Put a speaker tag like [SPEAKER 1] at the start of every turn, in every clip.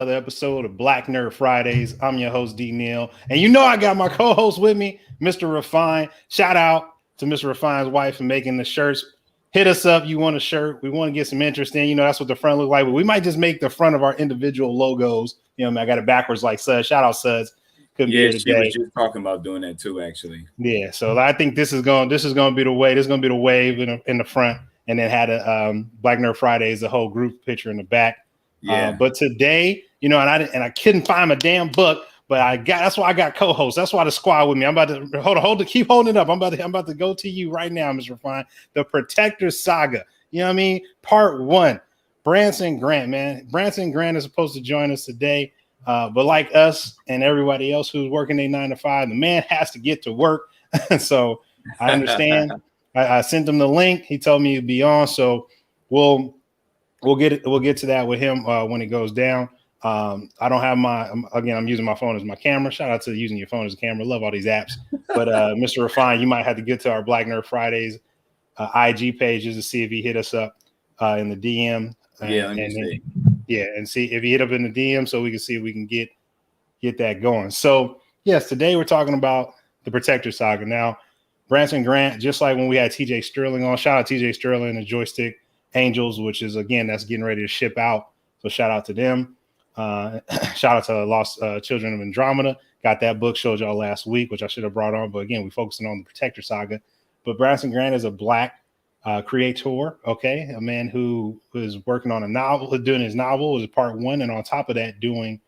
[SPEAKER 1] another episode of Black Nerd Fridays. I'm your host, D. Neal. And you know I got my co-host with me, Mr. Refine. Shout out to Mr. Refine's wife for making the shirts. Hit us up. You want a shirt? We want to get some interest in. You know, that's what the front look like. But we might just make the front of our individual logos. You know, I got it backwards like Sudz. Shout out Sudz. Couldn't be here today.
[SPEAKER 2] She was just talking about doing that too, actually.
[SPEAKER 1] Yeah, so I think this is going to be the way. This is going to be the wave in the front, and then had a Black Nerd Fridays, the whole group picture in the back.
[SPEAKER 2] Yeah.
[SPEAKER 1] But today, you know, and I couldn't find my damn book, but that's why I got co-hosts. That's why the squad with me. I'm about to keep holding it up. I'm about to go to you right now, Mr. Fine. The Protector Saga. You know what I mean? Part 1. Branson Grant, man. Branson Grant is supposed to join us today. But like us and everybody else who's working a 9 to 5, the man has to get to work. So I understand. I sent him the link. He told me he'd be on. So we'll get to that with him when it goes down. I don't have I'm using my phone as my camera. Shout out to using your phone as a camera. Love all these apps. But Mr. Refine, you might have to get to our Black Nerd Fridays IG pages to see if he hit us up in the DM. And see if he hit up in the DM so we can see if we can get that going. So yes, today we're talking about the Protector Saga. Now, Branson Grant, just like when we had TJ Sterling on, shout out TJ Sterling and Joystick Angels, which is that's getting ready to ship out. So shout out to them. Shout out to Lost Children of Andromeda. Got that book, showed y'all last week, which I should have brought on. But again, we're focusing on the Protector Saga. But Branson Grant is a Black creator, okay, a man who is working on a novel, doing his novel is part 1, and on top of that, doing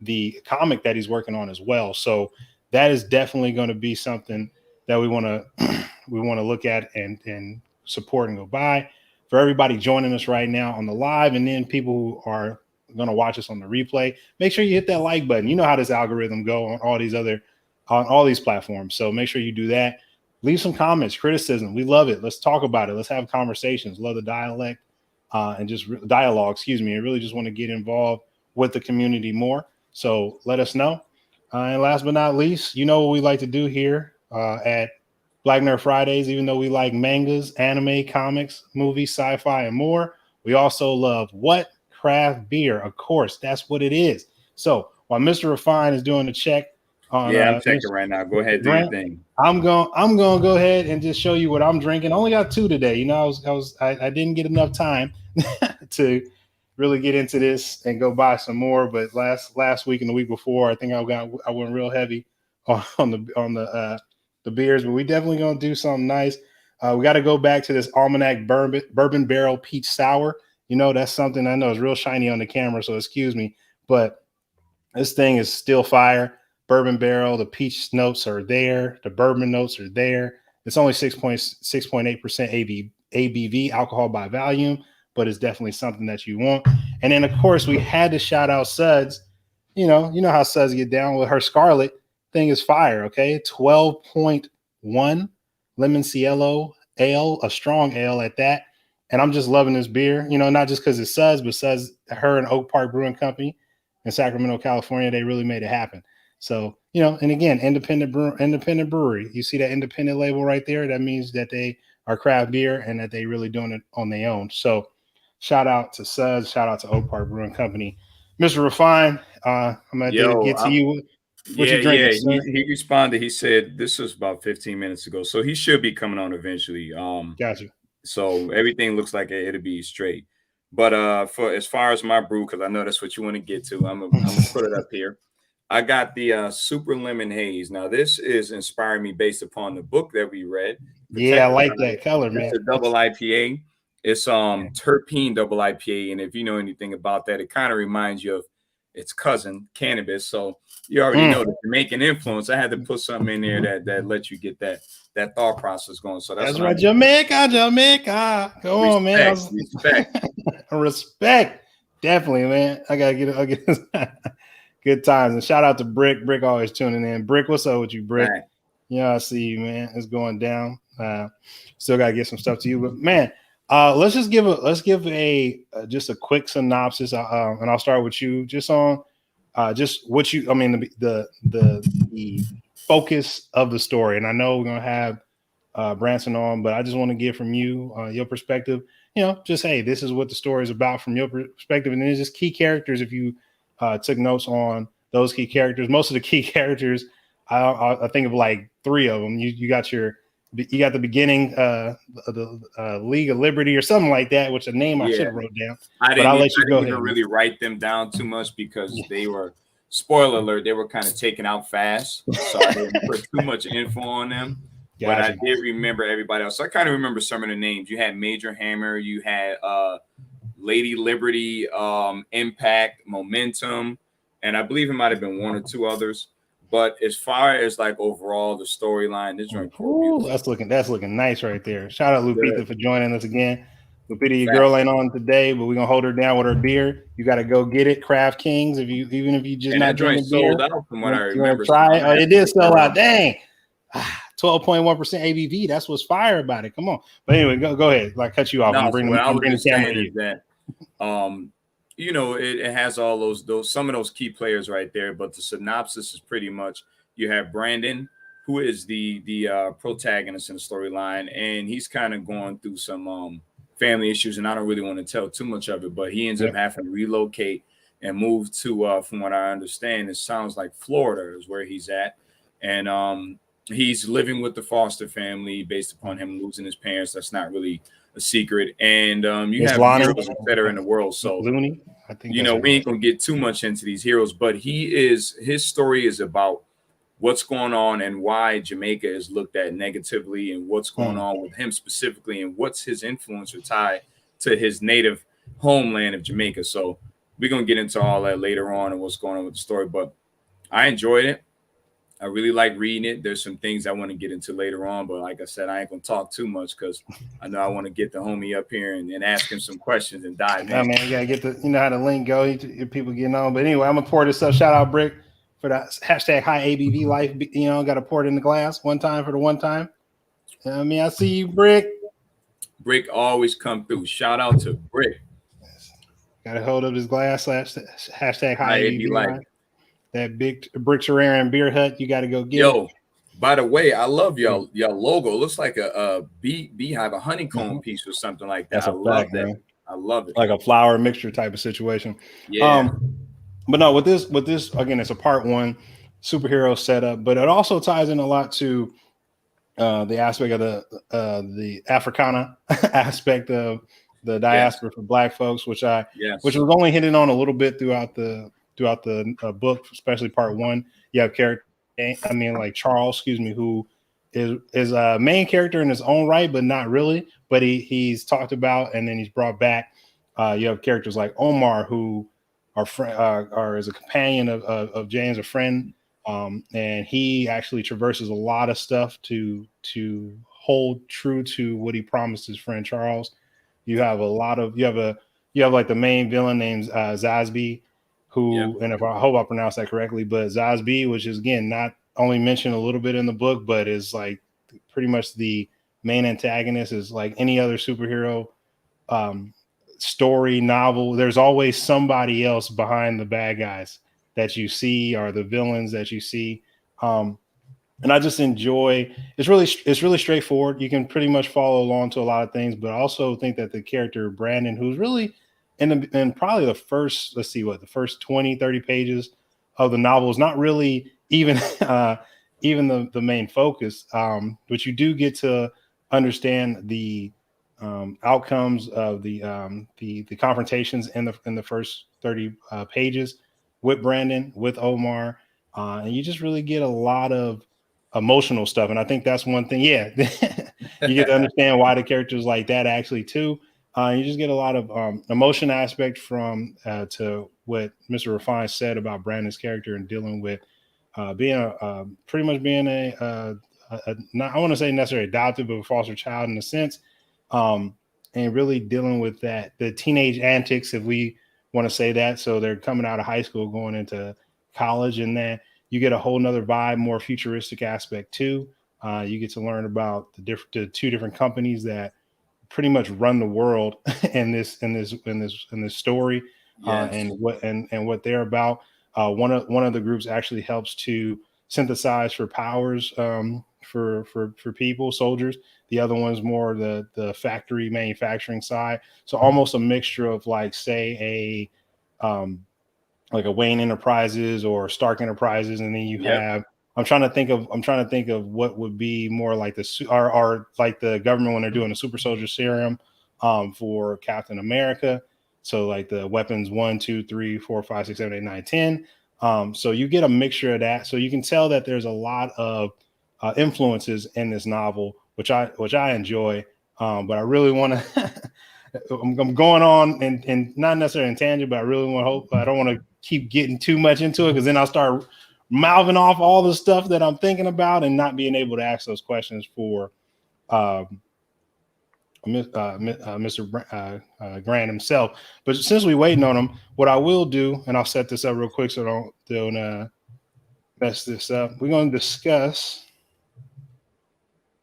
[SPEAKER 1] the comic that he's working on as well. So that is definitely going to be something that we want to look at and support and go by. For everybody joining us right now on the live, and then people who are going to watch us on the replay, make sure you hit that like button. You know how this algorithm go on all these platforms. So make sure you do that. Leave some comments, criticism. We love it. Let's talk about it. Let's have conversations. Love the dialogue, and really just want to get involved with the community more. So let us know. And last but not least, you know what we like to do here at Black Nerd Fridays. Even though we like mangas, anime, comics, movies, sci-fi, and more, we also love what? Craft beer. Of course, that's what it is. So while Mr. Refine is doing the check,
[SPEAKER 2] I'm checking right now. Go ahead, do your thing.
[SPEAKER 1] I'm gonna go ahead and just show you what I'm drinking. I only got 2 today. You know, I didn't get enough time to really get into this and go buy some more. But last week and the week before, I think I went real heavy on the beers. But we definitely gonna do something nice. We got to go back to this Almanac bourbon barrel peach sour. You know, that's something I know is real shiny on the camera, so excuse me. But this thing is still fire. Bourbon barrel, the peach notes are there. The bourbon notes are there. It's only 6.8% ABV, alcohol by volume, but it's definitely something that you want. And then, of course, we had to shout out Sudz. You know how Sudz get down with her Scarlet thing is fire, okay? 12.1 lemon cielo ale, a strong ale at that. And I'm just loving this beer, you know, not just because it's Sudz, but Sudz, her and Oak Park Brewing Company in Sacramento, California, they really made it happen. So, you know, and again, independent brewery. You see that independent label right there? That means that they are craft beer and that they really doing it on their own. So shout out to Sudz, shout out to Oak Park Brewing Company. Mr. Refine, I'm going to get to you.
[SPEAKER 2] What you drinking? Yeah, he responded. He said this was about 15 minutes ago. So he should be coming on eventually.
[SPEAKER 1] Gotcha.
[SPEAKER 2] So everything looks like it'll be straight. But for as far as my brew, because I know that's what you want to get to, I'm gonna put it up here. I got the Super Lemon Haze. Now, this is inspiring me based upon the book that we read.
[SPEAKER 1] Yeah, I like that color, man.
[SPEAKER 2] It's a double IPA. It's terpene double IPA. And if you know anything about that, it kind of reminds you of its cousin, cannabis. So you already know the Jamaican influence. I had to put something in there that lets you get that thought process going. So that's
[SPEAKER 1] right. Jamaica. Go on, man. Respect. Definitely, man. I gotta get good times. And shout out to Brick. Brick always tuning in. Brick, what's up with you, Brick?
[SPEAKER 2] Right.
[SPEAKER 1] Yeah, I see you, man. It's going down. Still gotta get some stuff to you, but man, let's give a just a quick synopsis. And I'll start with you, just on just what you. I mean, the focus of the story. And I know we're gonna have Branson on, but I just want to get from you your perspective. You know, just hey, this is what the story is about from your perspective, and then just key characters if you took notes on those key characters. Most of the key characters, I think of like 3 of them. You got the beginning, the League of Liberty or something like that, which a name I should have wrote down.
[SPEAKER 2] I
[SPEAKER 1] but I'll let you go ahead.
[SPEAKER 2] I didn't really write them down too much because they were, spoiler alert, they were kind of taken out fast, so I didn't put too much info on them. Gotcha. But I did remember everybody else. So I kind of remember some of the names. You had Major Hammer, you had Lady Liberty, Impact, Momentum, and I believe it might have been 1 or 2 others. But as far as like overall the storyline, this joint,
[SPEAKER 1] that's looking nice right there. Shout out Lupita for joining us again. Lupita, your girl ain't on today, but we're gonna hold her down with her beer. You got to go get it, Craft Kings. Even if you just
[SPEAKER 2] and
[SPEAKER 1] not drinking beer,
[SPEAKER 2] sold out from what I remember.
[SPEAKER 1] Try it. Oh, it did sell out. Dang. 12.1% ABV. That's what's fire about it. Come on. But anyway, go ahead. Like cut you off.
[SPEAKER 2] No,
[SPEAKER 1] I'm bringing the camera to you.
[SPEAKER 2] That, you know, it has all those some of those key players right there. But the synopsis is pretty much you have Brandon, who is the protagonist in the storyline, and he's kind of going through some family issues, and I don't really want to tell too much of it, but he ends up having to relocate and move to, from what I understand, it sounds like Florida is where he's at, and he's living with the foster family based upon him losing his parents. That's not really a secret, and you have heroes that are in the world. So
[SPEAKER 1] Looney, I think
[SPEAKER 2] we ain't gonna get too much into these heroes, but his story is about what's going on and why Jamaica is looked at negatively and what's going on with him specifically and what's his influence or tie to his native homeland of Jamaica. So we're going to get into all that later on and what's going on with the story, but I enjoyed it. I really like reading it. There's some things I want to get into later on, but like I said, I ain't going to talk too much because I know I want to get the homie up here and ask him some questions and dive in.
[SPEAKER 1] Yeah, man, you got to get how the link go. People getting on. But anyway, I'm going to pour this up. Shout out Brick for that hashtag high ABV life. Got to pour it in the glass one time for the one time. I mean, I see you, Brick.
[SPEAKER 2] Brick always come through. Shout out to Brick.
[SPEAKER 1] Got to hold up his glass. Hashtag high ABV
[SPEAKER 2] life.
[SPEAKER 1] Life. That big Brick Sherrera Beer Hut. You got to go get it.
[SPEAKER 2] By the way, I love y'all logo. It looks like a beehive, a honeycomb piece or something like that. I love that. Man. I love it.
[SPEAKER 1] Like a flower mixture type of situation.
[SPEAKER 2] Yeah.
[SPEAKER 1] But no, with this again, it's a part 1 superhero setup, but it also ties in a lot to the aspect of the Africana aspect of the diaspora for Black folks, which was only hitting on a little bit throughout the book, especially part 1. You have character, like Charles, who is a main character in his own right, but not really. But he's talked about and then he's brought back. You have characters like Omar, who are as a companion of James, a friend, and he actually traverses a lot of stuff to hold true to what he promised his friend Charles. You have like the main villain named Zazby, who, and I hope I pronounced that correctly, but Zazby, which is again not only mentioned a little bit in the book, but is like pretty much the main antagonist. Is like any other superhero story novel, there's always somebody else behind the bad guys that you see or the villains that you see, and I just enjoy it's really straightforward. You can pretty much follow along to a lot of things, but I also think that the character Brandon, who's really in probably the first 20-30 pages of the novel, is not really even the main focus, but you do get to understand the outcomes of the confrontations in the first 30 pages with Brandon, with Omar, and you just really get a lot of emotional stuff. And I think that's one thing. Yeah, you get to understand why the characters like that actually too. You just get a lot of emotion aspect from to what Mr. Refine said about Brandon's character and dealing with being pretty much being a not, I want to say necessarily adopted, but a foster child in a sense. And really dealing with the teenage antics, if we want to say that. So they're coming out of high school, going into college, and then you get a whole nother vibe, more futuristic aspect too. You get to learn about the 2 different companies that pretty much run the world in this story, and what they're about. One of the groups actually helps to synthesize for powers for people, soldiers. The other one's more the factory manufacturing side. So almost a mixture of like, say, like a Wayne Enterprises or Stark Enterprises, and then you
[SPEAKER 2] Yep.
[SPEAKER 1] have. I'm trying to think of what would be more like or like the government when they're doing the super soldier serum for Captain America. So like the weapons 1, 2, 3, 4, 5, 6, 7, 8, 9, 10. So you get a mixture of that. So you can tell that there's a lot of influences in this novel, which I enjoy. But I really want to. I'm going on and not necessarily in tangent, but I really want to hope. I don't want to keep getting too much into it because then I'll start mouthing off all the stuff that I'm thinking about and not being able to ask those questions for Mr. Grant himself. But since we're waiting on him, what I will do, and I'll set this up real quick so don't mess this up. We're going to discuss.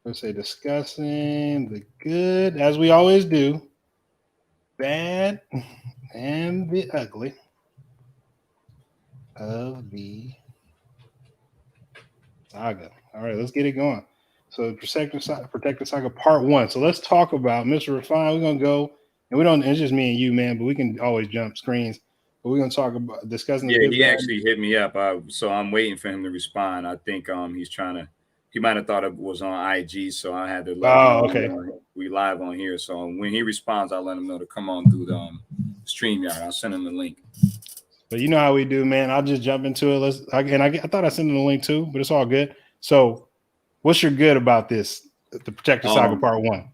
[SPEAKER 1] Let's say discussing the good, as we always do, bad, and the ugly of the saga. All right, let's get it going. So Protector Saga Part 1. So let's talk about Mr. Refine. We're gonna go, and we don't. It's just me and you, man. But we can always jump screens. But we're gonna talk about discussing.
[SPEAKER 2] Yeah, he actually hit me up. So I'm waiting for him to respond. I think he's trying to. He might have thought it was on IG, so I had to let him know.
[SPEAKER 1] Okay.
[SPEAKER 2] We live on here, so when he responds, I'll let him know to come on through the StreamYard. I'll send him the link.
[SPEAKER 1] But you know how we do, man. I'll just jump into it. I thought I sent him the link too, but it's all good. So, what's your good about this? The Protector Saga Part 1.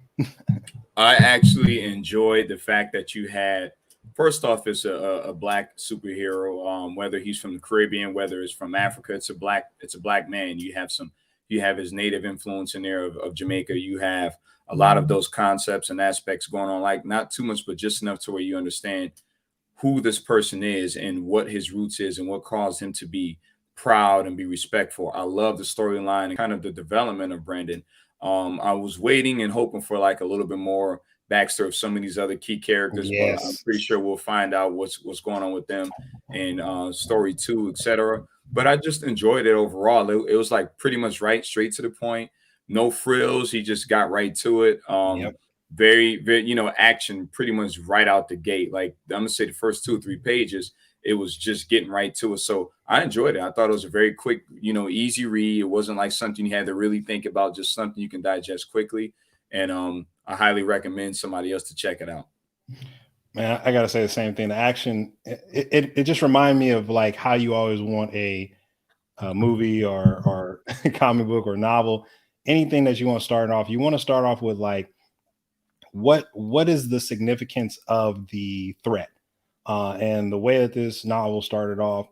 [SPEAKER 2] I actually enjoyed the fact that you had. First off, it's a black superhero. Whether he's from the Caribbean, whether it's from Africa, it's a black man. You have his native influence in there of Jamaica. You have a lot of those concepts and aspects going on, like not too much, but just enough to where you understand who this person is and what his roots is and what caused him to be proud and be respectful. I love the storyline and kind of the development of Brandon. I was waiting and hoping for like a little bit more backstory of some of these other key characters, but I'm pretty sure we'll find out what's going on with them in story 2, etc. But I just enjoyed it overall. It was like pretty much right, straight to the point, no frills. He just got right to it. Very, very, action pretty much right out the gate. Like I'm gonna say the first 2 or 3 pages, it was just getting right to it. So I enjoyed it. I thought it was a very quick, easy read. It wasn't like something you had to really think about, just something you can digest quickly. And I highly recommend somebody else to check it out.
[SPEAKER 1] Man, I gotta say the same thing. The action, it just reminded me of like how you always want a movie or comic book or novel, anything that you want to start off. You want to start off with like what is the significance of the threat? And the way that this novel started off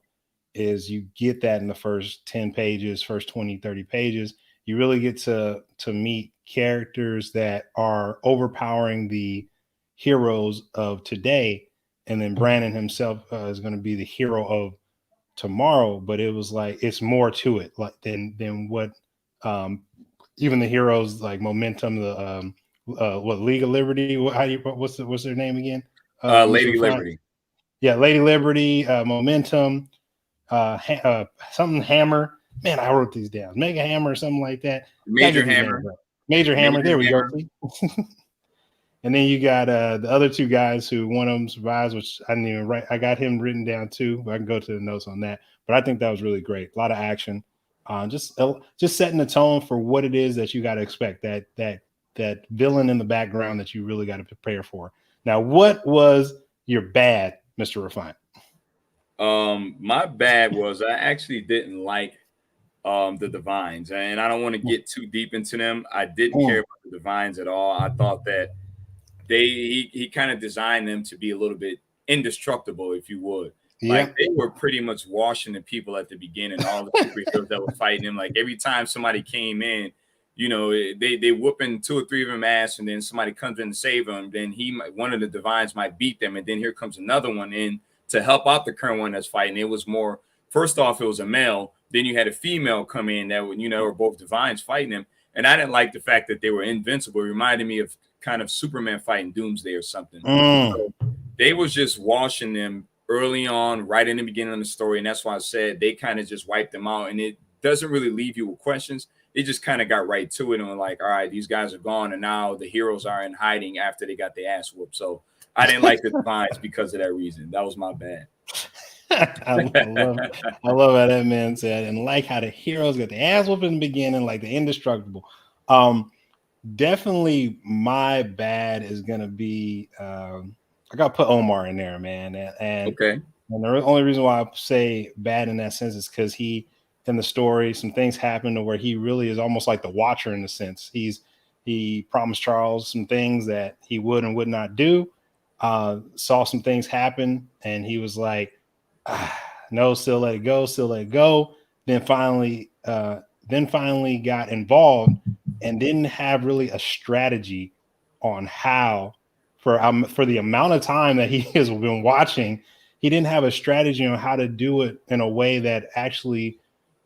[SPEAKER 1] is you get that in the first 10 pages, first 20, 30 pages. You really get to meet characters that are overpowering the heroes of today. And then Brandon himself is going to be the hero of tomorrow. But it was like, it's more to it like than what even the heroes like Momentum, the what League of Liberty, what's their name again?
[SPEAKER 2] Lady Liberty.
[SPEAKER 1] Yeah, Lady Liberty, Momentum, something Hammer. Man, I wrote these down. Mega Hammer or something like that.
[SPEAKER 2] Major Hammer.
[SPEAKER 1] Major Hammer. There we go. And then you got the other 2 guys who one of them survives, which I didn't even write. I got him written down too, but I can go to the notes on that. But I think that was really great. A lot of action. Just setting the tone for what it is that you got to expect. That villain in the background that you really got to prepare for. Now, what was your bad, Mr. Refine?
[SPEAKER 2] My bad was I actually didn't like the Divines, and I don't want to get too deep into them. I didn't care about the Divines at all. I thought that he kind of designed them to be a little bit indestructible, if you would. Like they were pretty much washing the people at the beginning, all the superheroes that were fighting him. Like every time somebody came in, they whooping 2 or 3 of them ass, and then somebody comes in to save them. Then one of the Divines might beat them, and then here comes another one in to help out the current one that's fighting. It was more, first off, it was a male. Then you had a female come in that were both Divines fighting him, and I didn't like the fact that they were invincible. It reminded me of kind of Superman fighting Doomsday or something. So they was just washing them early on, right in the beginning of the story, and that's why I said they kind of just wiped them out, and it doesn't really leave you with questions. They just kind of got right to it and were like, all right, these guys are gone, and now the heroes are in hiding after they got their ass whooped. So I didn't like the Divines because of that reason. That was my bad.
[SPEAKER 1] I love how that man said, and like how the heroes got the ass whooping in the beginning, like the indestructible. Definitely my bad is gonna be I gotta put Omar in there, man. And
[SPEAKER 2] Okay.
[SPEAKER 1] and the only reason why I say bad in that sense is because he in the story, some things happen to where he really is almost like the watcher in the sense. He promised Charles some things that he would and would not do. Saw some things happen, and he was like, no, still let it go, still let it go. Then finally got involved and didn't have really a strategy on how for the amount of time that he has been watching, he didn't have a strategy on how to do it in a way that actually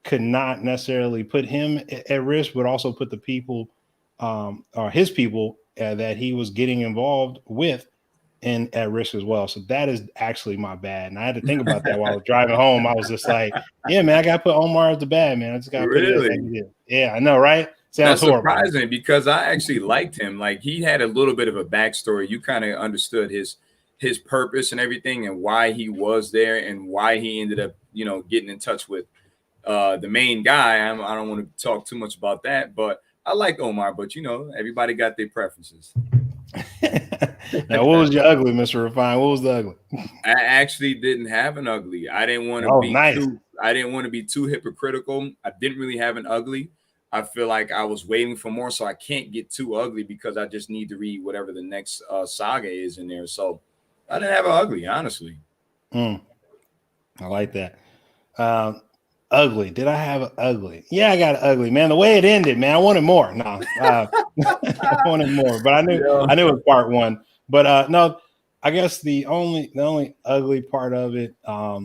[SPEAKER 1] could not necessarily put him at risk, but also put the people or his people that he was getting involved with and at risk as well. So that is actually my bad. And I had to think about that while I was driving home. I was just like, yeah, man, I got to put Omar as the bad, man. I just got to put it as
[SPEAKER 2] Really?
[SPEAKER 1] Yeah, I know, right? Sounds
[SPEAKER 2] That's
[SPEAKER 1] horrible.
[SPEAKER 2] surprising because I actually liked him. Like he had a little bit of a backstory. You kind of understood his purpose and everything and why he was there and why he ended up, getting in touch with the main guy. I don't want to talk too much about that, but I like Omar, but everybody got their preferences.
[SPEAKER 1] Now, what was your ugly, Mr. Refine? What was the ugly?
[SPEAKER 2] I actually didn't have an ugly. I didn't want to
[SPEAKER 1] Nice.
[SPEAKER 2] I didn't want to be too hypocritical. I didn't really have an ugly. I feel like I was waiting for more, so I can't get too ugly because I just need to read whatever the next saga is in there. So I didn't have an ugly, honestly.
[SPEAKER 1] I like that. Ugly. Did I have an ugly? Yeah, I got an ugly, man. The way it ended, man, I wanted more. No, I wanted more, but I knew it was part one. But no, I guess the only ugly part of it, yeah,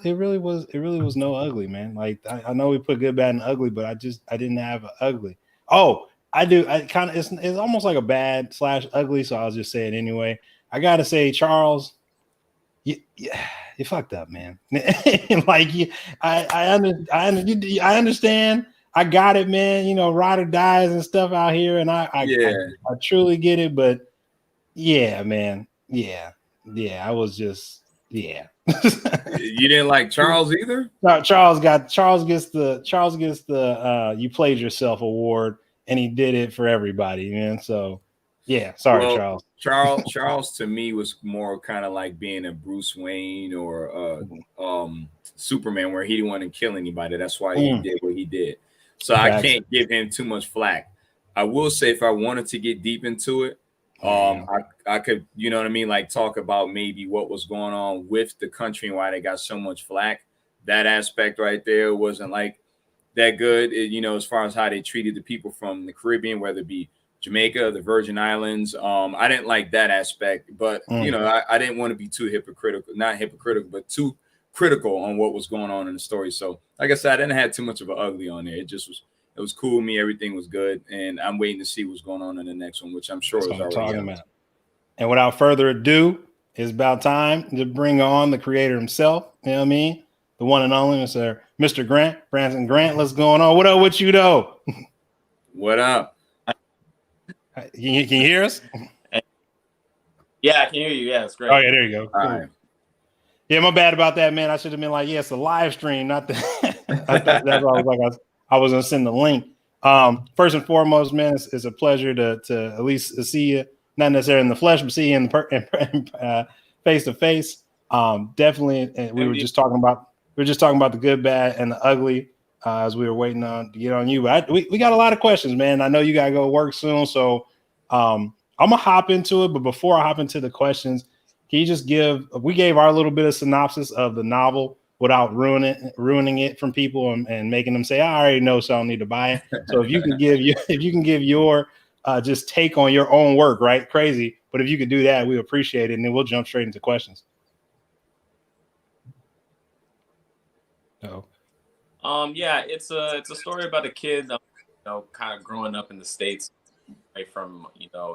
[SPEAKER 1] it really was no ugly, man. Like I know we put good, bad, and ugly, but I didn't have an ugly. Oh, I do. I kind of it's almost like a bad / ugly, so I'll just say it anyway. I gotta say, Charles, you fucked up, man. Like I understand. I got it, man. Ride or dies and stuff out here, and I truly get it. But yeah, man. Yeah. I was just
[SPEAKER 2] You didn't like Charles either?
[SPEAKER 1] Charles gets the you played yourself award, and he did it for everybody, man. So yeah, sorry, Charles.
[SPEAKER 2] Charles to me was more kind of like being a Bruce Wayne or Superman, where he didn't want to kill anybody. That's why he did what he did. So I can't give him too much flack. I will say if I wanted to get deep into it, I could, you know what I mean, like talk about maybe what was going on with the country and why they got so much flack. That aspect right there wasn't like that good, as far as how they treated the people from the Caribbean, whether it be Jamaica, the Virgin Islands. I didn't like that aspect, but I didn't want to be too not hypocritical, but too critical on what was going on in the story. So like I said, I didn't have too much of an ugly on there. It was cool with me. Everything was good. And I'm waiting to see what's going on in the next one, which I'm sure is already out.
[SPEAKER 1] And without further ado, it's about time to bring on the creator himself. You know what I mean? The one and only Mr. Grant, Branson Grant. What's going on? What up with you, though?
[SPEAKER 2] What up?
[SPEAKER 1] Can you hear us?
[SPEAKER 3] Yeah, I can hear you. Yeah, it's great.
[SPEAKER 1] Oh, yeah, there you go.
[SPEAKER 2] All right.
[SPEAKER 1] Yeah, my bad about that, man. I should have been like, yeah, it's a live stream, not the. That's why I was like, I was gonna send the link. First and foremost, man, it's a pleasure to at least see you, not necessarily in the flesh, but see you in face to face. Definitely, we were just talking about the good, bad, and the ugly as we were waiting on to get on you. But we got a lot of questions, man. I know you gotta go work soon, so I'm gonna hop into it. But before I hop into the questions, can you just we gave our little bit of synopsis of the novel without ruining it from people and making them say, I already know, so I don't need to buy it. So if you can give your just take on your own work, right? Crazy. But if you could do that, we appreciate it. And then we'll jump straight into questions.
[SPEAKER 3] Yeah, it's a story about a kid, kind of growing up in the States, away from,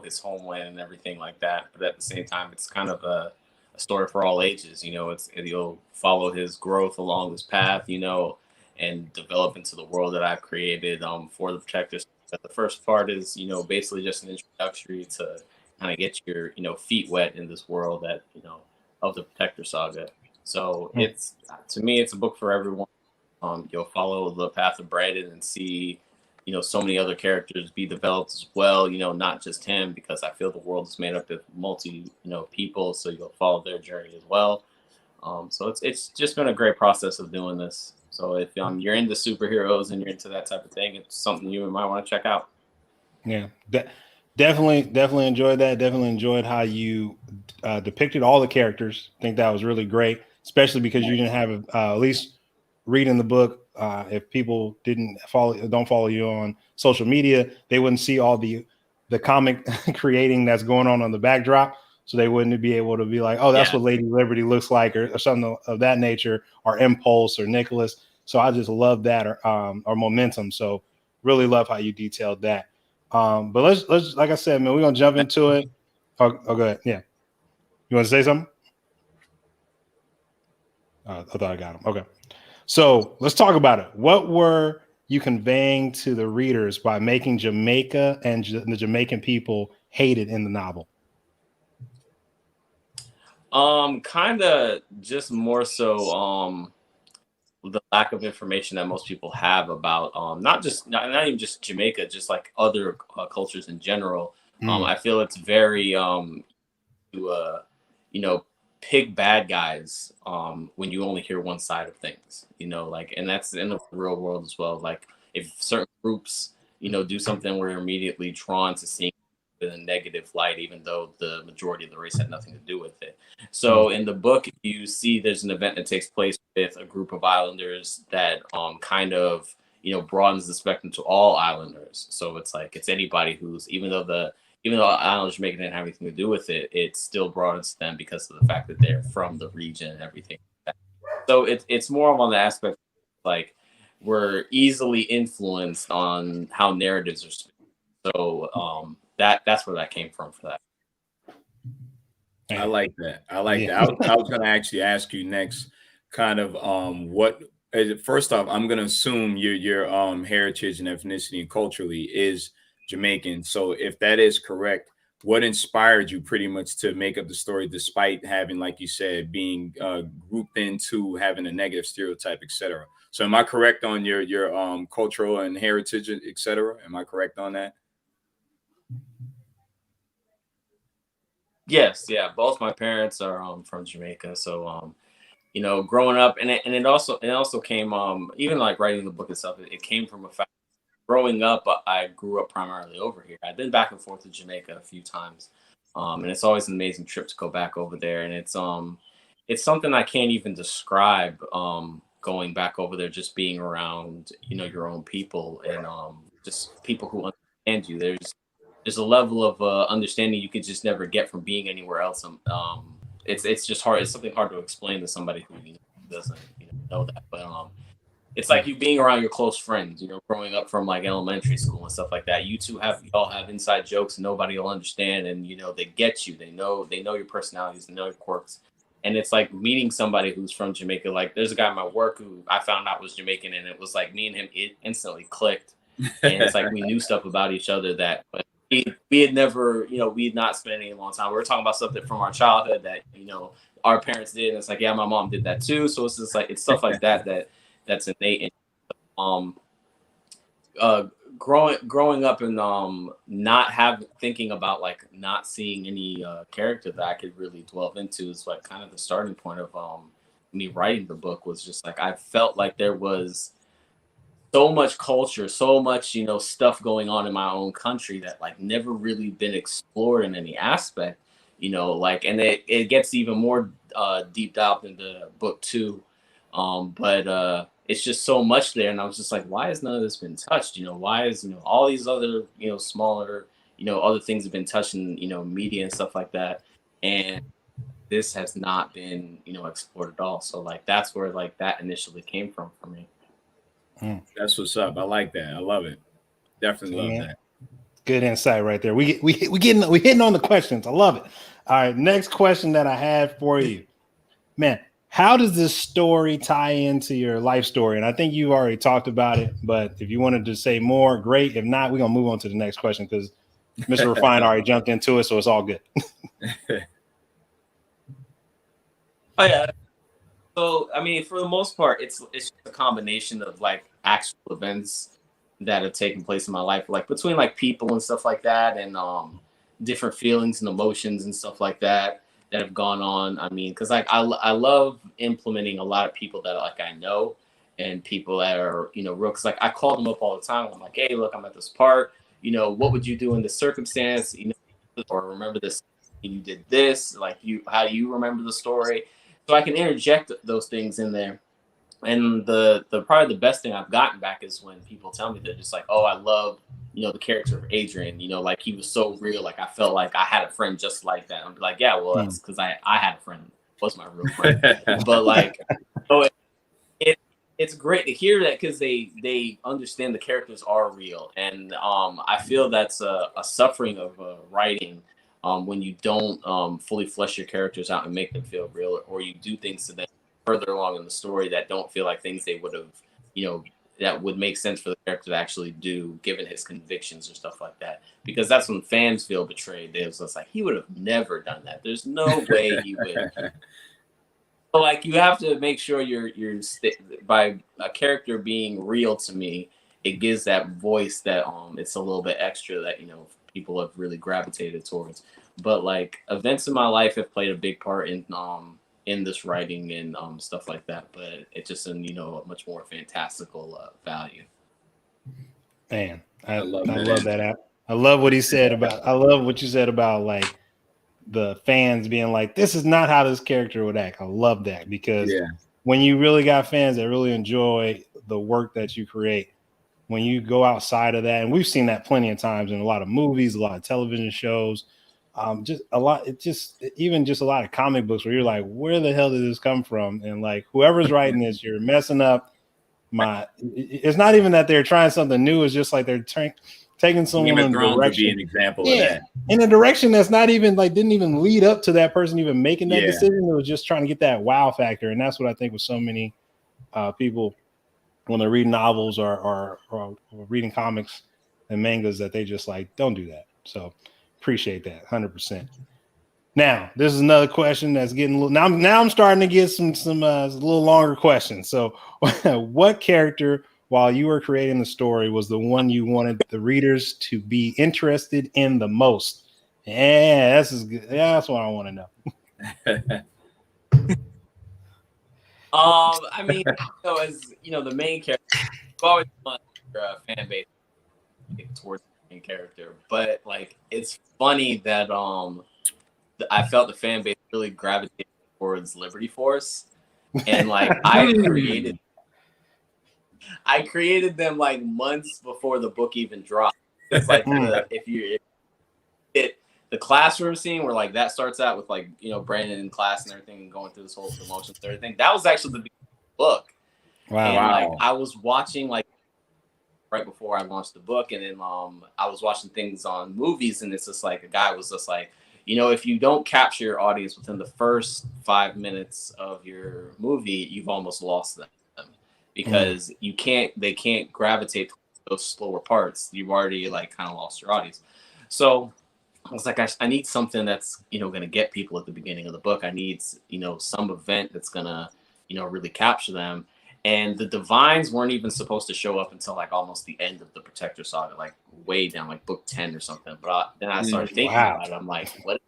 [SPEAKER 3] his homeland and everything like that. But at the same time, it's kind of a story for all ages. You'll follow his growth along this path, and develop into the world that I created for the Protectors. The first part is, basically just an introductory to kind of get your, feet wet in this world of the Protector Saga. So it's, to me, it's a book for everyone. You'll follow the path of Brandon and see, so many other characters be developed as well, not just him, because I feel the world is made up of multi, people. So you'll follow their journey as well. So it's just been a great process of doing this. So if you're into superheroes and you're into that type of thing, it's something you might want to check out.
[SPEAKER 1] Yeah, definitely enjoyed that. Definitely enjoyed how you depicted all the characters. I think that was really great, especially because you didn't have at least reading the book. If people don't follow you on social media, they wouldn't see all the comic creating that's going on the backdrop. So they wouldn't be able to be like, oh, that's what Lady Liberty looks like, or something of that nature, or Impulse or Nicholas. So I just love that, or Momentum. So really love how you detailed that. But let's like I said, man, we're gonna jump into it. Oh, go ahead. Yeah, you want to say something? I thought I got him. Okay, so let's talk about it. What were you conveying to the readers by making Jamaica and the Jamaican people hated in the novel?
[SPEAKER 3] Kind of just more so the lack of information that most people have about not even just Jamaica, just like other cultures in general. I feel it's very pick bad guys when you only hear one side of things, and that's in the real world as well. Like if certain groups do something, we're immediately drawn to seeing in a negative light, even though the majority of the race had nothing to do with it. So in the book, you see there's an event that takes place with a group of islanders that kind of broadens the spectrum to all islanders. So it's like it's anybody who's, even though islanders Jamaica didn't have anything to do with it, it still broadens them because of the fact that they're from the region and everything. So it's more on the aspect like we're easily influenced on how narratives are spoken. So that's where that came from for that.
[SPEAKER 2] I like that. I was going to actually ask you next, kind of what. First off, I'm going to assume your heritage and ethnicity and culturally is Jamaican. So if that is correct, what inspired you pretty much to make up the story, despite having, like you said, being grouped into having a negative stereotype, etc. So am I correct on your cultural and heritage, etc.? Am I correct on that?
[SPEAKER 3] Yes, yeah. Both my parents are from Jamaica, so growing up, and it also came even like writing the book itself, it came from a fact. Growing up, I grew up primarily over here. I've been back and forth to Jamaica a few times, and it's always an amazing trip to go back over there. And it's something I can't even describe. Going back over there, just being around your own people and just people who understand you. There's a level of understanding you could just never get from being anywhere else. It's just hard. It's something hard to explain to somebody who doesn't know that, but it's like you being around your close friends, growing up from like elementary school and stuff like that. You all have inside jokes and nobody will understand. And, they get you, they know your personalities, they know your quirks. And it's like meeting somebody who's from Jamaica. Like there's a guy at my work who I found out was Jamaican, and it was like me and him, it instantly clicked. And it's like we knew stuff about each other that but we had never, we had not spent any long time. We were talking about something from our childhood that, our parents did. And it's like, yeah, my mom did that too. So it's just like, it's stuff like that's innate. Growing up and not thinking about like not seeing any character that I could really delve into is like kind of the starting point of me writing the book. Was just like I felt like there was so much culture, so much stuff going on in my own country that like never really been explored in any aspect, like, and it gets even more deep dived into book 2, but it's just so much there. And I was just like, why has none of this been touched? Why is, all these other, smaller, other things have been touched in, media and stuff like that. And this has not been, explored at all. So like, that's where like that initially came from for me.
[SPEAKER 2] That's what's up. I like that. I love it. Definitely love that.
[SPEAKER 1] Good insight right there. We hitting on the questions. I love it. All right. Next question that I have for you, man. How does this story tie into your life story? And I think you already talked about it, but if you wanted to say more, great. If not, we're going to move on to the next question because Mr. Refine already jumped into it, so it's all good.
[SPEAKER 3] Oh, yeah. So, I mean, for the most part, it's a combination of like actual events that have taken place in my life, like between like people and stuff like that, and different feelings and emotions and stuff like that that have gone on. I mean, because like I love implementing a lot of people that like I know and people that are real. Because like I call them up all the time. I'm like, hey, look, I'm at this part. What would you do in this circumstance? Or remember this? You did this. Like how do you remember the story? So I can interject those things in there. And the probably the best thing I've gotten back is when people tell me they're just like, oh, I love the character of Adrian. Like he was so real. Like I felt like I had a friend just like that. I'm like, yeah, well, that's because I had a friend. Was my real friend. But like, so it's great to hear that because they understand the characters are real, and I feel that's a suffering of writing. When you don't fully flesh your characters out and make them feel real, or you do things to them further along in the story that don't feel like things they would have, that would make sense for the character to actually do, given his convictions or stuff like that. Because that's when fans feel betrayed. They was just like, he would have never done that. There's no way he would. So like, you have to make sure by a character being real to me, it gives that voice that it's a little bit extra that people have really gravitated towards. But like events in my life have played a big part in this writing and stuff like that. But it's just in a much more fantastical value.
[SPEAKER 1] Man, I love that. I love what he said about. I love what you said about like the fans being like, this is not how this character would act. I love that because when you really got fans that really enjoy the work that you create, when you go outside of that, and we've seen that plenty of times in a lot of movies, a lot of television shows, just a lot. Even just a lot of comic books where you're like, where the hell did this come from? And like whoever's writing this, you're messing up. It's not even that they're trying something new. It's just like they're taking someone in a direction.
[SPEAKER 2] Would be an example of that.
[SPEAKER 1] In a direction that's not even like didn't even lead up to that person even making that decision. It was just trying to get that wow factor, and that's what I think with so many people when they're reading novels or reading comics and mangas that they just like don't do that. So appreciate that 100%. Now this is another question that's getting a little, now I'm starting to get some a little longer questions. So what character while you were creating the story was the one you wanted the readers to be interested in the most? Yeah, this is good. Yeah, that's what I want to know.
[SPEAKER 3] I mean, as the main character, I've always wanted a fan base towards the main character, but like it's funny that I felt the fan base really gravitated towards Liberty Force, and like I created them like months before the book even dropped. It's like the classroom scene where like that starts out with like Brandon in class and everything and going through this whole promotions and everything. That was actually the beginning of the book. Wow. And like I was watching like right before I launched the book, and then I was watching things on movies, and it's just like a guy was just like, if you don't capture your audience within the first 5 minutes of your movie, you've almost lost them because they can't gravitate to those slower parts. You've already like kind of lost your audience. So I was like, I need something that's, going to get people at the beginning of the book. I need, some event that's going to, really capture them. And the Divines weren't even supposed to show up until like almost the end of the Protector Saga, like way down, like book 10 or something. But then I started thinking about it. I'm like, what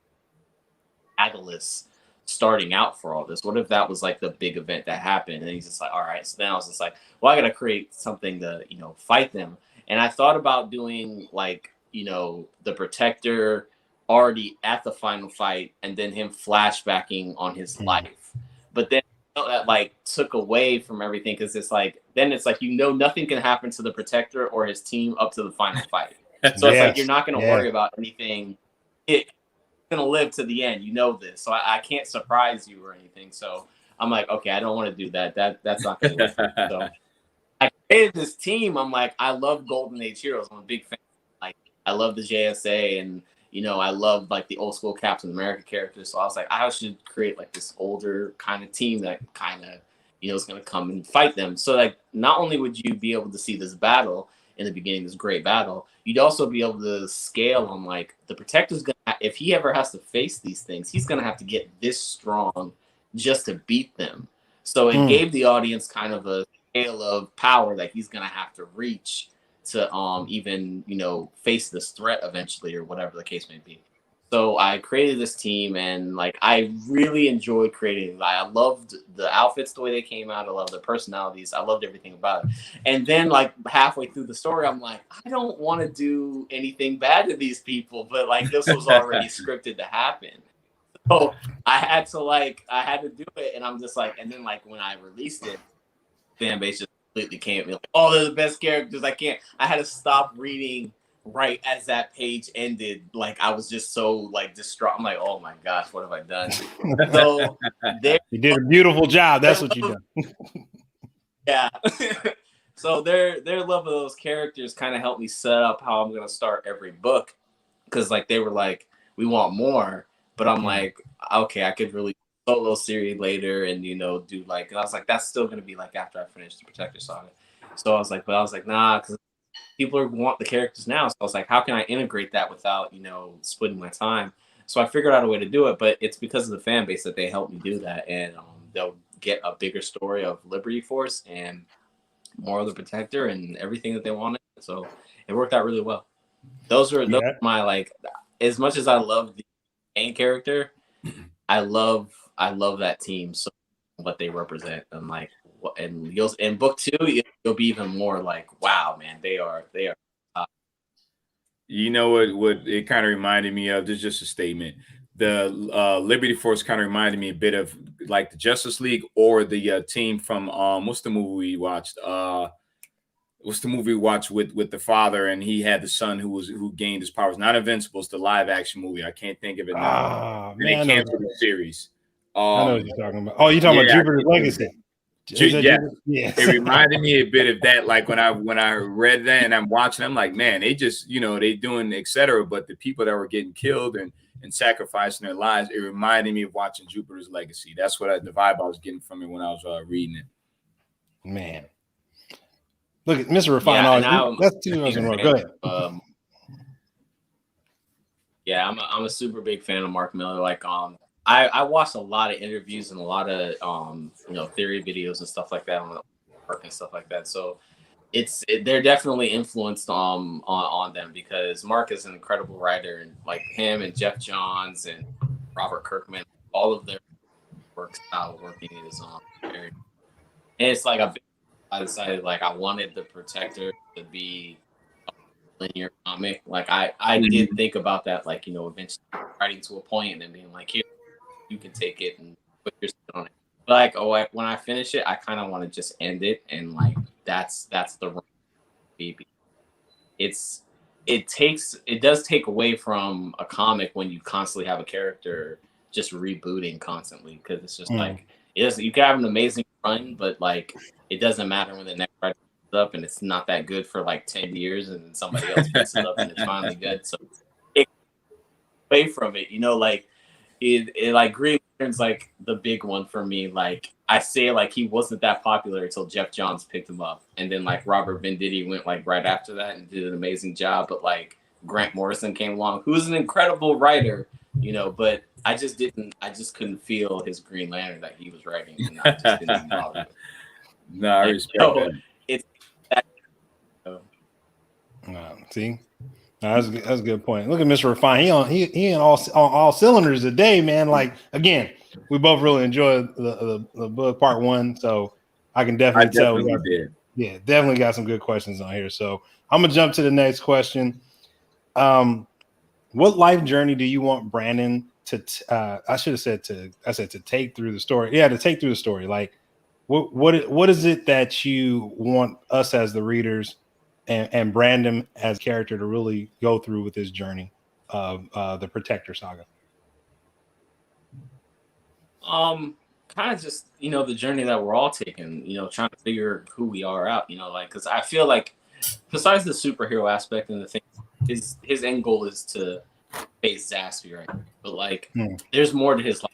[SPEAKER 3] catalyst starting out for all this? What if that was like the big event that happened? And he's just like, all right. So then I was just like, well, I got to create something to, fight them. And I thought about doing like, the Protector already at the final fight and then him flashbacking on his life. But then that like took away from everything because it's like nothing can happen to the Protector or his team up to the final fight. So it's like you're not going to worry about anything. It's going to live to the end. This. So I can't surprise you or anything. So I'm like, okay, I don't want to do that. That's not going to work. So I created this team. I'm like, I love Golden Age heroes. I'm a big fan. I love the JSA and, I love like the old school Captain America characters. So I was like, I should create like this older kind of team that kind of, is going to come and fight them. So like, not only would you be able to see this battle in the beginning, this great battle, you'd also be able to scale on like the Protector's going to, if he ever has to face these things, he's going to have to get this strong just to beat them. So it gave the audience kind of a scale of power that he's gonna have to reach to even, you know, face this threat eventually, or whatever the case may be. So I created this team, and like I really enjoyed creating. I loved the outfits, the way they came out. I loved their personalities. I loved everything about it. And then like halfway through the story, I'm like, I don't want to do anything bad to these people, but like this was already scripted to happen. So I had to do it, and I'm just like, and then like when I released it, fan base just completely came at me like, oh, they're the best characters. I had to stop reading right as that page ended. Like I was just so like distraught. I'm like, oh my gosh, what have I done? So
[SPEAKER 1] you did a beautiful job. That's what you done.
[SPEAKER 3] Yeah. So their love of those characters kind of helped me set up how I'm gonna start every book, because like they were like, we want more, but I'm like, okay, I could really solo series later, and you know, do like, and I was like, that's still gonna be like after I finish the Protector Saga. So I was like, nah, because people want the characters now. So I was like, how can I integrate that without, you know, splitting my time? So I figured out a way to do it, but it's because of the fan base that they helped me do that, and they'll get a bigger story of Liberty Force and more of the Protector and everything that they wanted. So it worked out really well. Those are my, like, as much as I love the main character, I love that team. So what they represent, and like, and you'll in book 2, you'll be even more like, wow, man, they are.
[SPEAKER 2] You know what it kind of reminded me of? This is just a statement. The Liberty Force kind of reminded me a bit of like the Justice League, or the team from what's the movie we watched? What's the movie we watched with the father, and he had the son who gained his powers? Not Invincibles, the live action movie. I can't think of it now. And they canceled the series.
[SPEAKER 1] I know what you're talking about. Oh, you're talking about Jupiter's Legacy.
[SPEAKER 2] Yeah. It reminded me a bit of that. Like when I read that and I'm watching, I'm like, man, they just, you know, they doing etc. But the people that were getting killed and sacrificing their lives, it reminded me of watching Jupiter's Legacy. That's what the vibe I was getting from it when I was reading it.
[SPEAKER 1] Man, look at Mr. Refine. That's 2 years in a row. Go ahead.
[SPEAKER 3] Yeah, I'm a super big fan of Mark Miller. Like I watched a lot of interviews and a lot of you know, theory videos and stuff like that on work and stuff like that. So they're definitely influenced on them, because Mark is an incredible writer, and like him and Jeff Johns and Robert Kirkman, all of their work style working is very, and it's like I decided like I wanted the Protector to be a linear comic. Like I did think about that, like, you know, eventually writing to a point and then being like, here, you can take it and put your spin on it. But like, when I finish it, I kind of want to just end it, and like that's the wrong baby. It does take away from a comic when you constantly have a character just rebooting constantly, because it's just like, you can have an amazing run, but like it doesn't matter when the next writer picks up and it's not that good for like 10 years, and then somebody else picks it up and it's finally good. So it away from it, you know, like it like Green Lantern's like the big one for me. Like I say, like he wasn't that popular until Jeff Johns picked him up, and then like Robert Venditti went like right after that and did an amazing job. But like Grant Morrison came along, who's an incredible writer, you know, but I just couldn't feel his Green Lantern that he was writing, and I just didn't bother with it.
[SPEAKER 2] No, I respect that.
[SPEAKER 3] It's
[SPEAKER 1] see, that's a good point. Look at Mr. Refine. He on all cylinders today, man. Like, again, we both really enjoyed the book part 1, so I can definitely tell. Yeah, definitely got some good questions on here. So I'm gonna jump to the next question. What life journey do you want Brandon to? I said to take through the story. Yeah, to take through the story. Like, what is it that you want us as the readers and Brandon as a character to really go through with this journey of the Protector Saga?
[SPEAKER 3] Kind of just, you know, the journey that we're all taking, you know, trying to figure who we are out, you know, like, because I feel like besides the superhero aspect and the thing, his end goal is to face Zaspy, right? But like there's more to his life,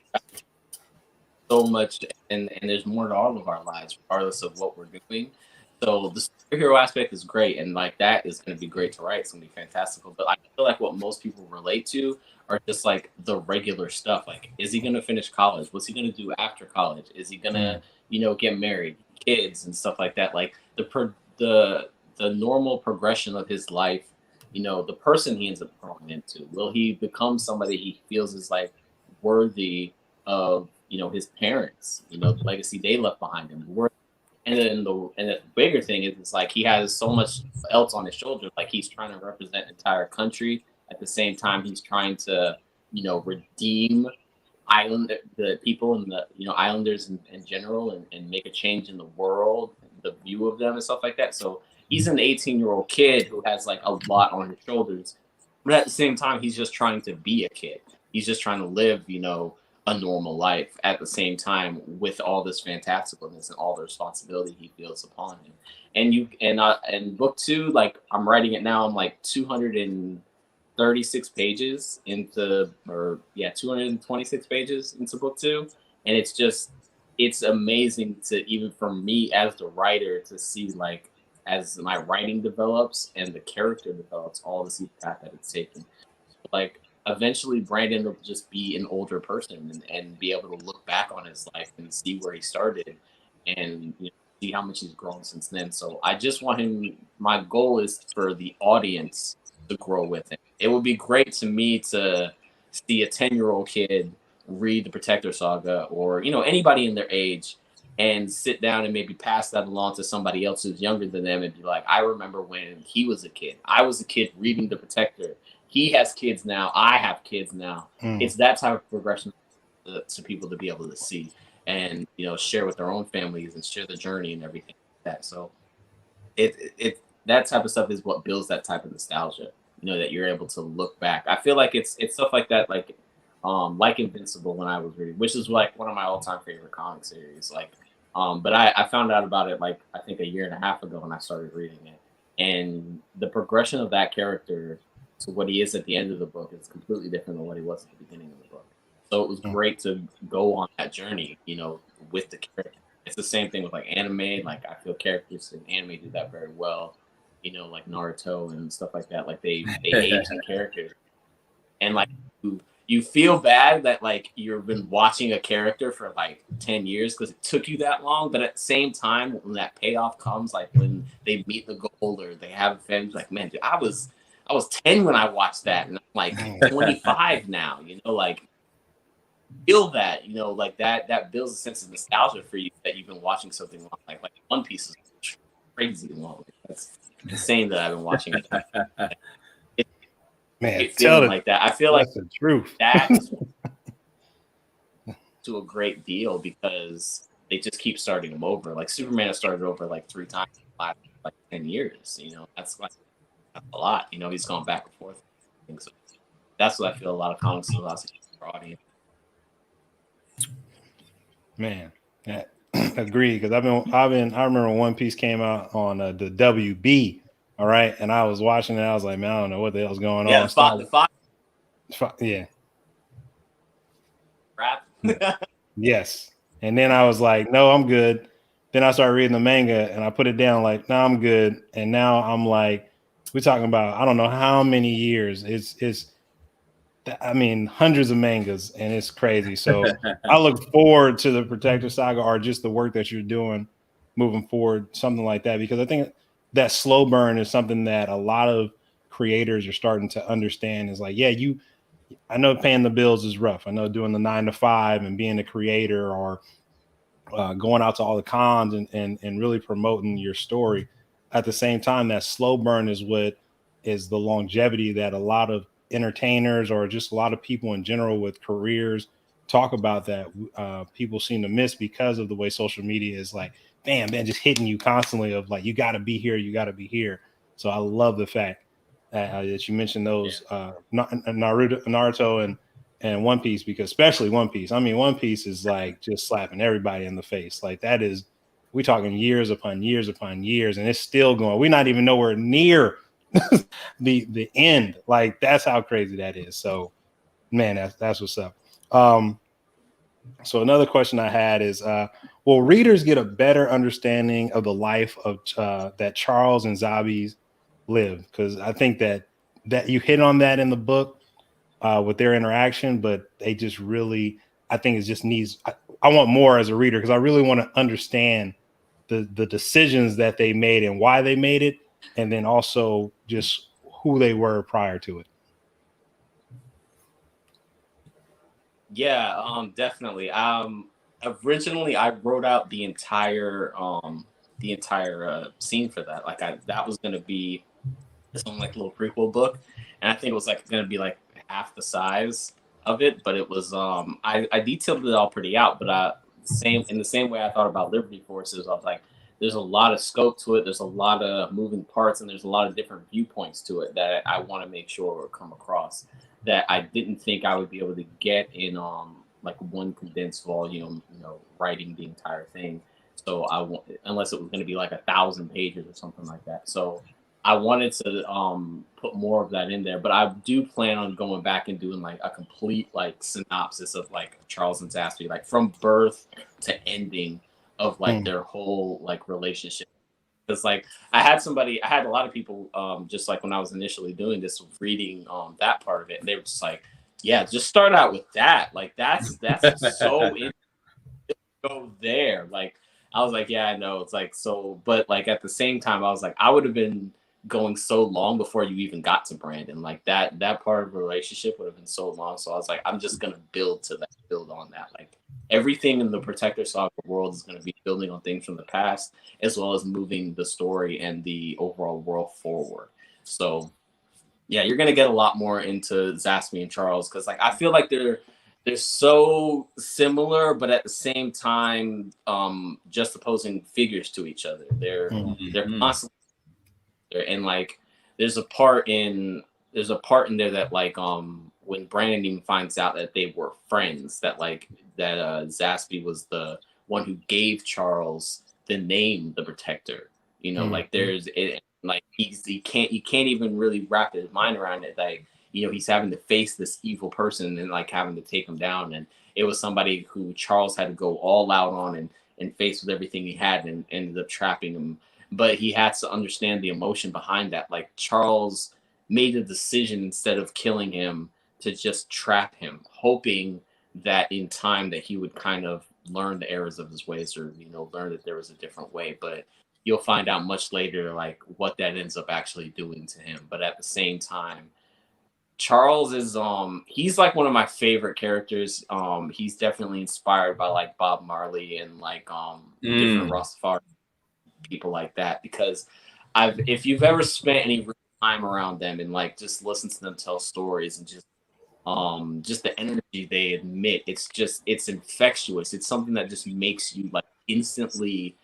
[SPEAKER 3] so much, and there's more to all of our lives regardless of what we're doing. So the superhero aspect is great, and like that is going to be great to write. It's going to be fantastical. But I feel like what most people relate to are just like the regular stuff. Like, is he going to finish college? What's he going to do after college? Is he going to, get married, kids and stuff like that? Like the normal progression of his life, the person he ends up growing into. Will he become somebody he feels is like worthy of, his parents, the legacy they left behind him? And then the bigger thing is, it's like he has so much else on his shoulder. Like, he's trying to represent an entire country. At the same time, he's trying to, redeem the people and the, islanders in general, and make a change in the world, the view of them and stuff like that. So he's an 18-year-old kid who has like a lot on his shoulders. But at the same time, he's just trying to be a kid. He's just trying to live, a normal life at the same time, with all this fantasticalness and all the responsibility he feels upon him. And book 2, like, I'm writing it now. I'm like 236 pages into, 226 pages into book 2. And it's amazing to, even for me as the writer, to see, like, as my writing develops and the character develops, all the path that it's taken. Like, eventually Brandon will just be an older person and be able to look back on his life and see where he started, and see how much he's grown since then. So I just want him, my goal is for the audience to grow with him. It would be great to me to see a 10-year-old kid read the Protector Saga, or anybody in their age, and sit down and maybe pass that along to somebody else who's younger than them, and be like, I remember when he was a kid. I was a kid reading the Protector. He has kids now. I have kids now. It's that type of progression to people to be able to see, and share with their own families and share the journey and everything like that. So it that type of stuff is what builds that type of nostalgia. That you're able to look back. I feel like it's stuff like that, like Invincible, when I was reading, which is like one of my all-time favorite comic series. Like, but I found out about it like I think a year and a half ago when I started reading it, and the progression of that character to what he is at the end of the book is completely different than what he was at the beginning of the book. So it was great to go on that journey, with the character. It's the same thing with like anime. Like, I feel characters in anime do that very well, like Naruto and stuff like that. Like, they age the characters, and like you feel bad that like you've been watching a character for like 10 years because it took you that long. But at the same time, when that payoff comes, like when they meet the goal or they have a family, like, man, dude, I was 10 when I watched that, and I'm like 25 now, like, feel that, like that builds a sense of nostalgia for you, that you've been watching something long. Like One Piece is crazy long. That's insane that I've been watching it.
[SPEAKER 1] Man,
[SPEAKER 3] feeling like that. I feel like
[SPEAKER 1] the truth.
[SPEAKER 3] That's to a great deal, because they just keep starting them over. Like, Superman has started over like 3 times in the last like 10 years. That's like a lot. He's gone back and forth. So that's what I feel a lot of comics do, a lot of audience.
[SPEAKER 1] Man, yeah, agree. Because I remember when One Piece came out on the WB. All right, and I was watching it. I was like, man, I don't know what the hell's going on. Yeah.
[SPEAKER 3] Rap.
[SPEAKER 1] Yes. And then I was like, no, I'm good. Then I started reading the manga, and I put it down like, no, I'm good. And now I'm like, we're talking about, I don't know how many years. It's hundreds of mangas, and it's crazy. So I look forward to the Protector Saga, or just the work that you're doing moving forward, something like that, because I think that slow burn is something that a lot of creators are starting to understand. Is like, yeah, I know paying the bills is rough. I know doing the 9 to 5 and being a creator, or going out to all the cons and really promoting your story. At the same time, that slow burn is what is the longevity that a lot of entertainers, or just a lot of people in general with careers, talk about, that people seem to miss because of the way social media is like, bam, just hitting you constantly of like, you got to be here, you got to be here. So I love the fact that you mentioned those Naruto and One Piece, because especially One Piece. I mean, One Piece is like just slapping everybody in the face. Like, that is, we talking years upon years upon years, and it's still going. We're not even nowhere near the end. Like, that's how crazy that is. So, man, that's what's up. So another question I had is, will readers get a better understanding of the life of that Charles and Zabi's live? Because I think that you hit on that in the book. with their interaction, but they just really, I think it just needs, I want more as a reader, because I really want to understand the decisions that they made and why they made it, and then also just who they were prior to it.
[SPEAKER 3] Yeah, definitely. Originally I wrote out the entire scene for that. Like that was gonna be its own like little prequel book, and I think it was like gonna be like half the size of it, but it was I detailed it all pretty out, but in the same way I thought about Liberty Forces, I was like, there's a lot of scope to it, there's a lot of moving parts, and there's a lot of different viewpoints to it that I want to make sure come across that I didn't think I would be able to get in like one condensed volume, writing the entire thing. So I want, unless it was going to be like 1,000 pages or something like that. So I wanted to put more of that in there, but I do plan on going back and doing like a complete like synopsis of like Charles and Zaspie, like from birth to ending of like their whole like relationship. Because like I had a lot of people just like when I was initially doing this, reading that part of it, and they were just like, yeah, just start out with that. Like that's so go there. Like I was like, yeah, I know. It's like so, but like at the same time, I was like, I would have been going so long before you even got to Brandon. Like that part of the relationship would have been so long. So I was like, I'm just gonna build on that. Like everything in the Protector Saga world is gonna be building on things from the past, as well as moving the story and the overall world forward. So yeah, you're gonna get a lot more into Zaspie and Charles, because like I feel like they're so similar, but at the same time, just opposing figures to each other. They're constantly there, and like there's a part in there that like when Brandon even finds out that they were friends, that Zaspie was the one who gave Charles the name the Protector. Like there's it, like he can't even really wrap his mind around it. Like he's having to face this evil person and like having to take him down, and it was somebody who Charles had to go all out on and face with everything he had, and ended up trapping him. But he had to understand the emotion behind that. Like Charles made a decision, instead of killing him, to just trap him, hoping that in time that he would kind of learn the errors of his ways, or learn that there was a different way. But you'll find out much later like what that ends up actually doing to him. But at the same time, Charles is he's like one of my favorite characters. He's definitely inspired by like Bob Marley and like different Rastafari people like that, because if you've ever spent any time around them and like just listen to them tell stories, and just the energy they emit, it's infectious. It's something that just makes you like instantly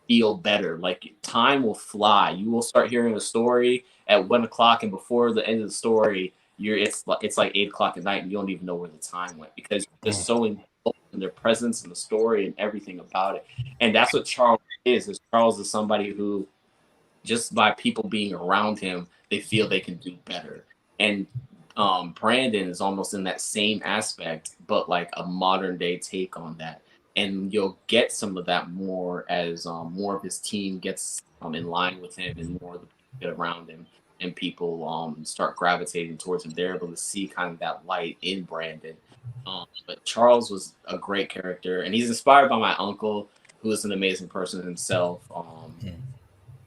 [SPEAKER 3] feel better. Like time will fly. You will start hearing a story at 1 o'clock, and before the end of the story, it's like 8 o'clock at night, and you don't even know where the time went, because you're just so involved in their presence and the story and everything about it. And that's what Charles is. Charles is somebody who, just by people being around him, they feel they can do better. And Brandon is almost in that same aspect, but like a modern day take on that. And you'll get some of that more as more of his team gets in line with him, and more of the people get around him, and people start gravitating towards him. They're able to see kind of that light in Brandon. But Charles was a great character, and he's inspired by my uncle, who is an amazing person himself.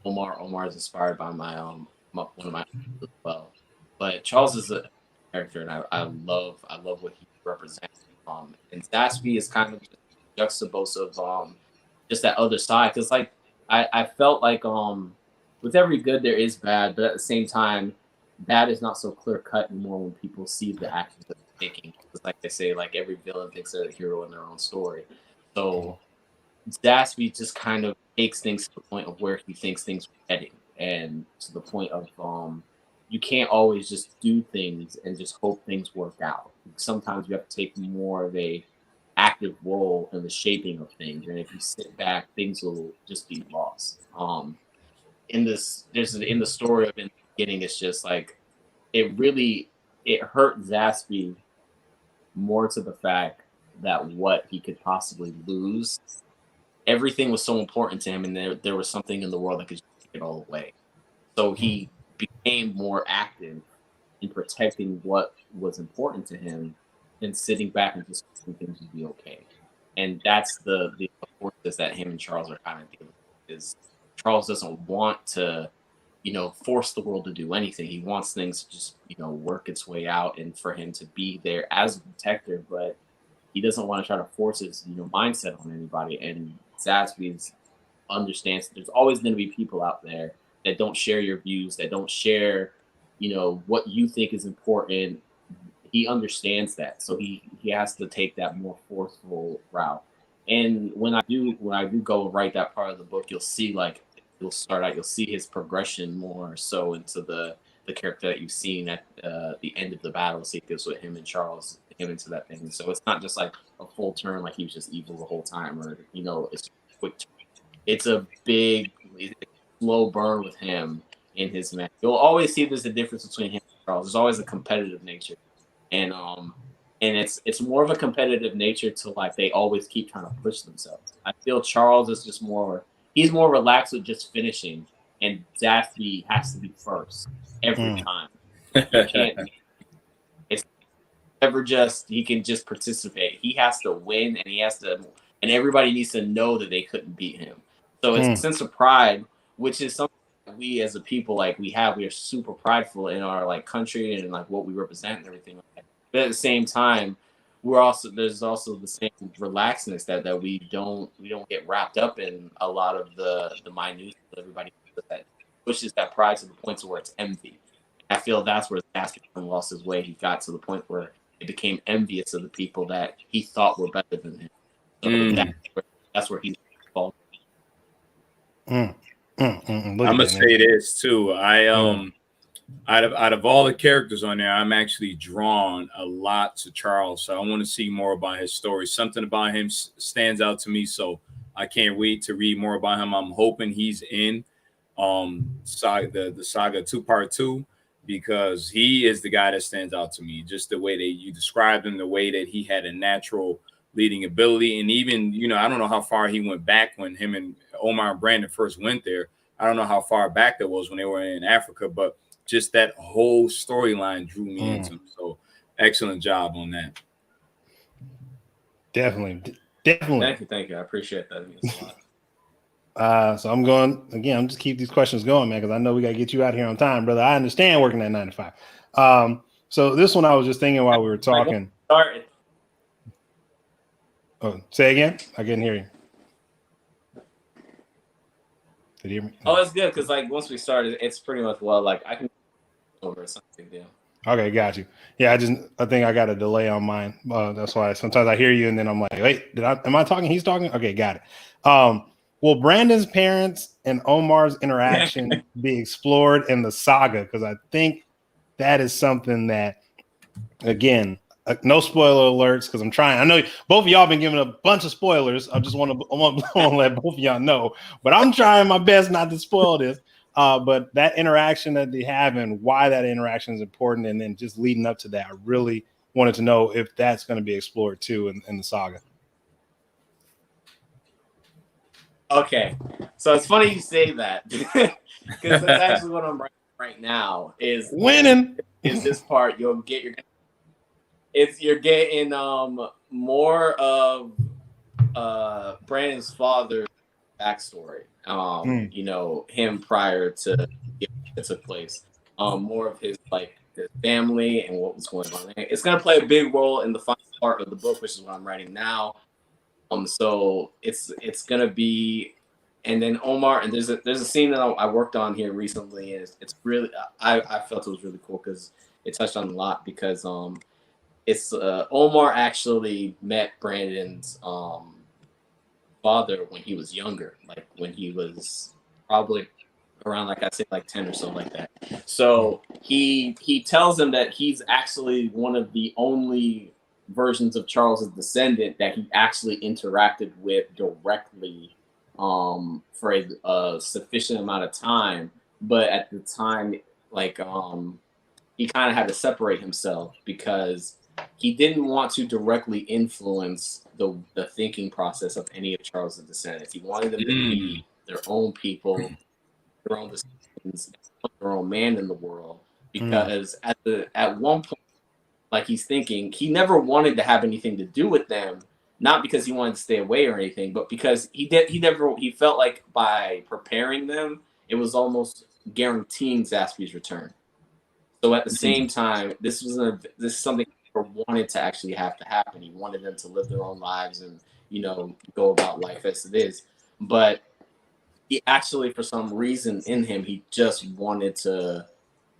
[SPEAKER 3] Omar is inspired by one of my uncles as well. But Charles is a character, and I love what he represents. And Zaspie is kind of just juxtapose of just that other side, because like I felt like with every good there is bad, but at the same time, bad is not so clear cut anymore when people see the actions that they're taking. It's like they say, like every villain thinks they're the hero in their own story. So Zaspie just kind of takes things to the point of where he thinks things are heading, and to the point of you can't always just do things and just hope things work out. Sometimes you have to take more of a active role in the shaping of things, and if you sit back, things will just be lost. In the story of in the beginning, it's just like it hurt Zaspie more to the fact that what he could possibly lose, everything was so important to him, and there was something in the world that could take it all away. So he became more active and protecting what was important to him than sitting back and just hoping things would be okay. And that's the forces that him and Charles are kind of dealing with. Is Charles doesn't want to, force the world to do anything. He wants things to just, work its way out and for him to be there as a protector, but he doesn't want to try to force his, mindset on anybody. And Zaxby's understands that there's always going to be people out there that don't share your views, that don't share, what you think is important. He understands that, so he has to take that more forceful route. And when I do go write that part of the book, you'll see you'll see his progression more so into the character that you've seen at the end of the battle sequence with him and Charles, him into that thing. So it's not just like a full turn, like he was just evil the whole time, or it's a quick turn. It's a big slow burn with him in his match. You'll always see there's a difference between him and Charles. There's always a competitive nature. And it's more of a competitive nature to like they always keep trying to push themselves. I feel Charles is just he's more relaxed with just finishing, and Zaxby has to be first every time. It's never just he can just participate. He has to win, and everybody needs to know that they couldn't beat him. So it's a sense of pride, which is something that we as a people we are super prideful in our like country and like what we represent and everything like that. But at the same time, there's also the same relaxedness that we don't get wrapped up in a lot of the minute that everybody that pushes that pride to the point to where it's envy. I feel that's where Zaxby lost his way. He got to the point where it became envious of the people that he thought were better than him. So that's where he's falling.
[SPEAKER 2] I'm gonna say this too. Out of all the characters on there, I'm actually drawn a lot to Charles. So I want to see more about his story. Something about him stands out to me. So I can't wait to read more about him. I'm hoping he's in Saga, the Saga 2 Part 2, because he is the guy that stands out to me. Just the way that you described him, the way that he had a natural leading ability. And even, I don't know how far he went back when him and Omar and Brandon first went there. I don't know how far back that was when they were in Africa, but just that whole storyline drew me into him. So excellent job on that.
[SPEAKER 1] Definitely.
[SPEAKER 3] Thank you. I appreciate that. It means a lot.
[SPEAKER 1] So I'm going again. I'm just keep these questions going, man, because I know we got to get you out here on time, brother. I understand working at 9 to 5. So this one I was just thinking while we were talking.
[SPEAKER 3] Sorry.
[SPEAKER 1] Oh, say again. I couldn't hear you. Did you hear me?
[SPEAKER 3] Oh, that's good because once we started, it's pretty much I can over something deal.
[SPEAKER 1] Okay, got you. Yeah, I think I got a delay on mine. That's why sometimes I hear you and then I'm like, wait, am I talking? He's talking? Okay, got it. Will Brandon's parents and Omar's interaction be explored in the saga? Because I think that is something that, again, no spoiler alerts because I'm trying. I know both of y'all been giving a bunch of spoilers. I just want to let both of y'all know, but I'm trying my best not to spoil this. But that interaction that they have and why that interaction is important, and then just leading up to that, I really wanted to know if that's going to be explored too in the saga.
[SPEAKER 3] Okay, so it's funny you say that because that's actually what I'm writing right now. Is
[SPEAKER 1] winning
[SPEAKER 3] is this part you're getting more of Brandon's father's backstory. Him prior to it took place. More of his his family and what was going on. It's gonna play a big role in the final part of the book, which is what I'm writing now. So it's gonna be, and then Omar, and there's a scene that I worked on here recently, and it's really I felt it was really cool because it touched on a lot because it's Omar actually met Brandon's father when he was younger, when he was probably around I said 10 or so like that. So he tells him that he's actually one of the only versions of Charles's descendant that he actually interacted with directly for a sufficient amount of time, but at the time he kind of had to separate himself because he didn't want to directly influence the thinking process of any of Charles's descendants. He wanted them to be their own people, their own descendants, their own man in the world. because at one point, like he's thinking, he never wanted to have anything to do with them, not because he wanted to stay away or anything, but because he felt like by preparing them, it was almost guaranteeing Zaxby's return. So at the same time, this is something he never wanted to actually have to happen. He wanted them to live their own lives and, you know, go about life as it is. But he actually, for some reason in him, he just wanted to,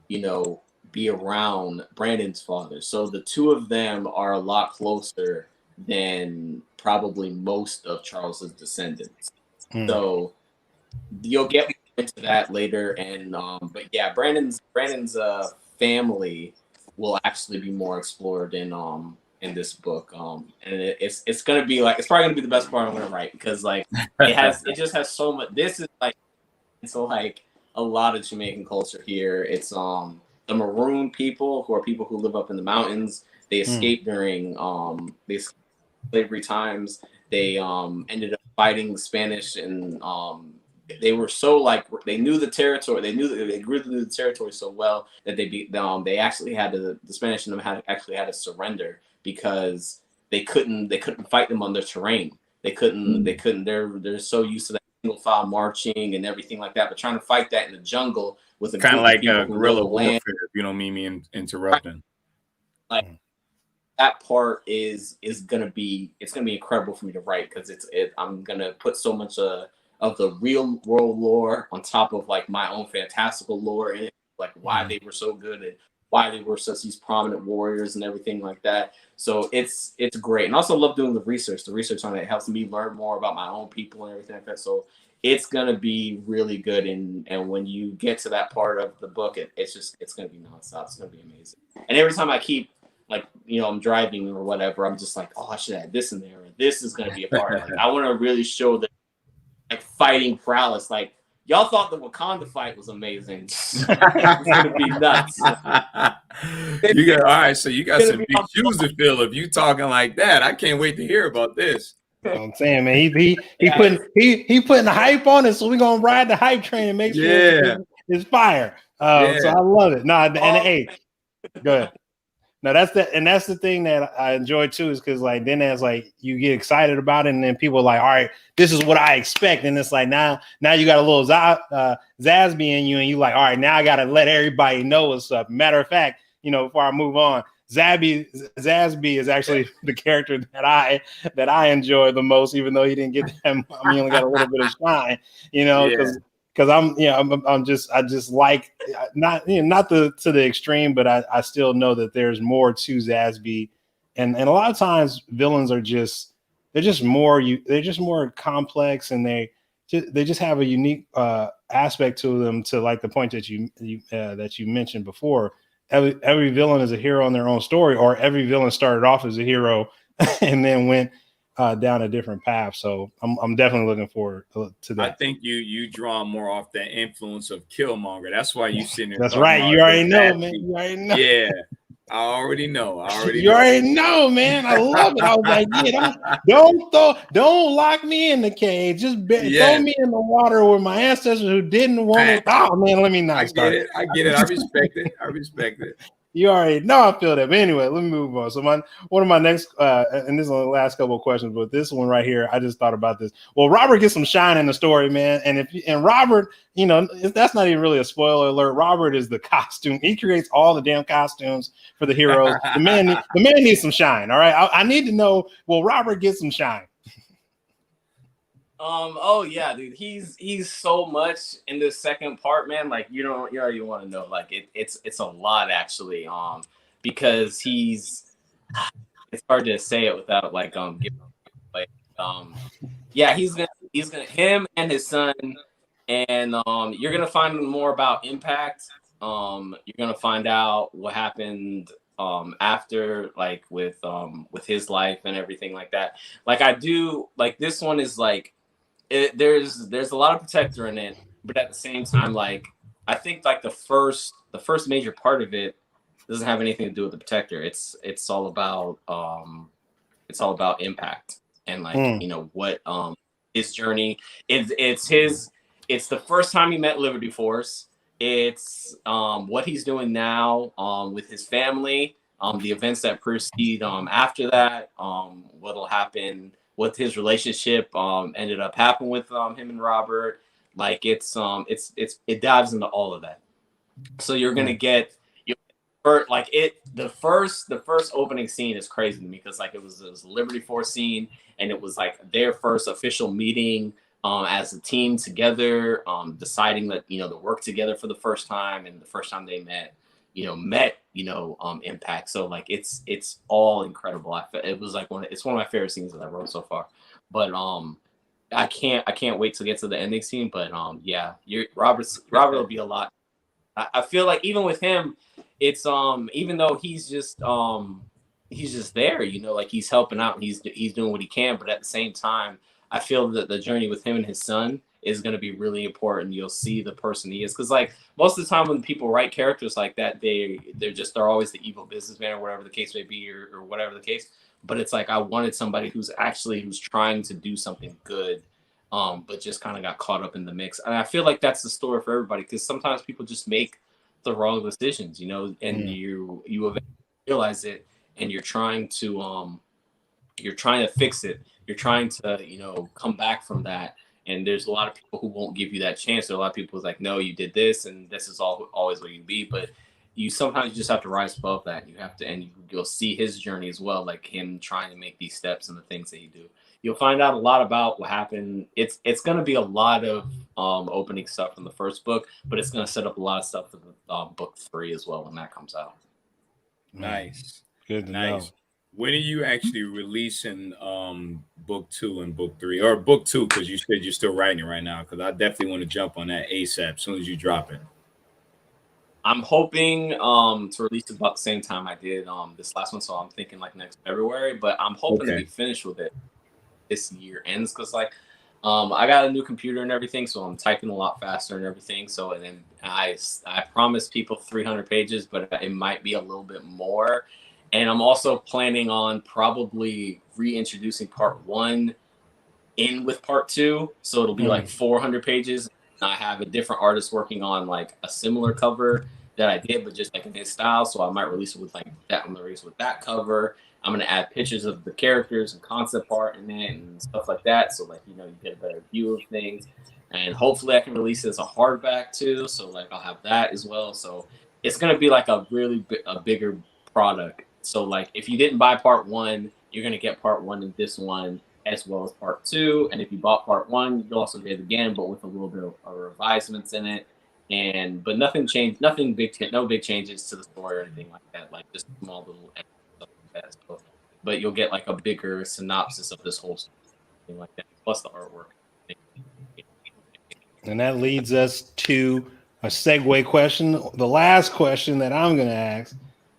[SPEAKER 3] you know, be around Brandon's father. So the two of them are a lot closer than probably most of Charles's descendants. So you'll get into that later. And but yeah, Brandon's family will actually be more explored in this book. And it's gonna be like, it's probably gonna be the best part I'm gonna write, because like it just has so much. This is like, it's like a lot of Jamaican culture here. It's the Maroon people, who are people who live up in the mountains. They escaped during slavery times. They ended up fighting the Spanish, and they were so like, they knew the territory. They grew to the territory so well that they actually had to, the Spanish and them actually had to surrender, because they couldn't fight them on their terrain. They couldn't. They're so used to that single file marching and everything like that. But trying to fight that in the jungle with a
[SPEAKER 2] kind of like
[SPEAKER 3] a
[SPEAKER 2] guerrilla warfare, if you don't mean me interrupting.
[SPEAKER 3] Like that part is gonna be incredible for me to write, because I'm gonna put so much of the real world lore on top of like my own fantastical lore in it, like why they were so good and why they were such these prominent warriors and everything like that. So it's great. And I also love doing the research. The research on it helps me learn more about my own people and everything like that. So it's gonna be really good. And when you get to that part of the book, it's gonna be nonstop. It's gonna be amazing. And every time I keep, like, you know, I'm driving or whatever, I'm just like, oh, I should add this in there. Or this is gonna be a part. Like, I want to really show the like fighting prowess. Like, y'all thought the Wakanda fight was amazing. It's gonna be nuts.
[SPEAKER 2] All right. So you got some big shoes to fill if you talking like that. I can't wait to hear about this.
[SPEAKER 1] I'm saying, man, he putting the hype on it, so we're gonna ride the hype train and make sure it's fire. So I love it. No, and hey, go ahead. No, that's the thing that I enjoy too, is because like then as like you get excited about it, and then people are like, all right, this is what I expect, and it's like now you got a little Zaxby in you, and you like, all right, now I gotta let everybody know what's up. Matter of fact, you know, before I move on, Zaxby is actually the character that I enjoy the most, even though he didn't get that. I mean, he only got a little bit of shine, you know, because I just like, not to the extreme, but I still know that there's more to Zaxby, and a lot of times villains are they're just more complex, and they just have a unique aspect to them, to like the point that you mentioned before. Every villain is a hero in their own story, or every villain started off as a hero and then went down a different path. So I'm definitely looking forward to that.
[SPEAKER 2] I think you draw more off the influence of Killmonger. That's why you sitting there.
[SPEAKER 1] That's right. You already know, man. You already know.
[SPEAKER 2] Yeah, I already know.
[SPEAKER 1] You already know, man. I love it. I was like, yeah, don't lock me in the cage. Just throw me in the water with my ancestors who didn't want it. Oh man, let me not.
[SPEAKER 2] I get it. I respect it.
[SPEAKER 1] You already know I feel that. But anyway, let me move on. So one of my next, and this is the last couple of questions, but this one right here, I just thought about this. Well, Robert gets some shine in the story, man. And Robert, you know, that's not even really a spoiler alert. Robert is the costume. He creates all the damn costumes for the heroes. The man needs some shine. All right. I need to know, will Robert get some shine?
[SPEAKER 3] Oh yeah, dude. He's so much in this second part, man. Like you already want to know. Like it's a lot actually. Because it's hard to say it without like giving like yeah, he's gonna him and his son, and you're gonna find more about Impact. You're gonna find out what happened after, like with his life and everything like that. Like I do like this one is like. There's a lot of Protector in it, but at the same time, like I think like the first major part of it doesn't have anything to do with the Protector. It's all about Impact and like you know what his journey. It's the first time he met Liberty Force. It's what he's doing now with his family, the events that precede after that, what'll happen, what his relationship ended up happening with him and Robert. Like it dives into all of that. So you're gonna get like the first opening scene is crazy to me because like it was a Liberty Force scene and it was like their first official meeting as a team together, deciding that to work together for the first time, and the first time they met Impact. So like it's all incredible. It was like it's one of my favorite scenes that I wrote so far. But I can't wait to get to the ending scene. But yeah, Robert will be a lot. I feel like even with him, it's even though he's just there, like he's helping out and he's doing what he can, but at the same time, I feel that the journey with him and his son is going to be really important. You'll see the person he is, because like most of the time when people write characters like that, they're always the evil businessman or whatever the case may be, or whatever the case. But it's like I wanted somebody who's trying to do something good, but just kind of got caught up in the mix. And I feel like that's the story for everybody, because sometimes people just make the wrong decisions, and you eventually realize it, and you're trying to fix it. You're trying to come back from that. And there's a lot of people who won't give you that chance. There are a lot of people who's like, no, you did this, and this is always what you be. But you sometimes just have to rise above that. You have to, and you'll see his journey as well, like him trying to make these steps and the things that he do. You'll find out a lot about what happened. It's going to be a lot of opening stuff from the first book, but it's going to set up a lot of stuff for the book 3 as well when that comes out.
[SPEAKER 2] Nice.
[SPEAKER 1] Good to
[SPEAKER 2] nice.
[SPEAKER 1] know.
[SPEAKER 2] When are you actually releasing book 2 and book 3, or book 2? Because you said you're still writing it right now. Because I definitely want to jump on that ASAP as soon as you drop it.
[SPEAKER 3] I'm hoping to release it about the same time I did this last one, so I'm thinking like next February. But I'm hoping to be finished with it this year ends, because like I got a new computer and everything, so I'm typing a lot faster and everything. So and then I promised people 300 pages, but it might be a little bit more. And I'm also planning on probably reintroducing part 1 in with part 2. So it'll be like 400 pages. And I have a different artist working on like a similar cover that I did, but just like in his style. So I might release it with like that. I'm going to release it with that cover. I'm going to add pictures of the characters and concept art in it and stuff like that. So like, you get a better view of things. And hopefully I can release it as a hardback too. So like I'll have that as well. So it's going to be like a really a bigger product. So like if you didn't buy part 1, you're going to get part 1 in this one, as well as part 2. And if you bought part 1, you'll also get it again, but with a little bit of revisements in it. But nothing changed, no big changes to the story or anything like that. Like just small little stuff like that. So, but you'll get like a bigger synopsis of this whole story, thing like that, plus the artwork.
[SPEAKER 1] And that leads us to a segue question. The last question that I'm going to ask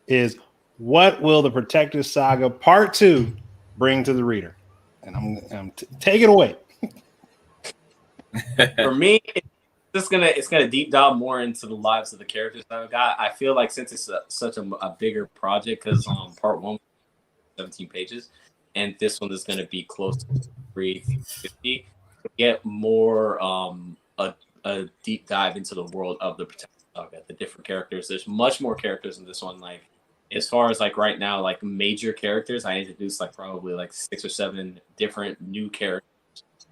[SPEAKER 1] is, what will the Protector Saga Part 2 bring to the reader? And I'm take it away.
[SPEAKER 3] For me, it's gonna deep dive more into the lives of the characters that I've got. I feel like since it's such a bigger project, because part 1 was 17 pages, and this one is gonna be close to 350. Get more a deep dive into the world of the Protector Saga, the different characters. There's much more characters in this one. Like as far as like right now, like major characters, I introduced like probably like 6 or 7 different new characters,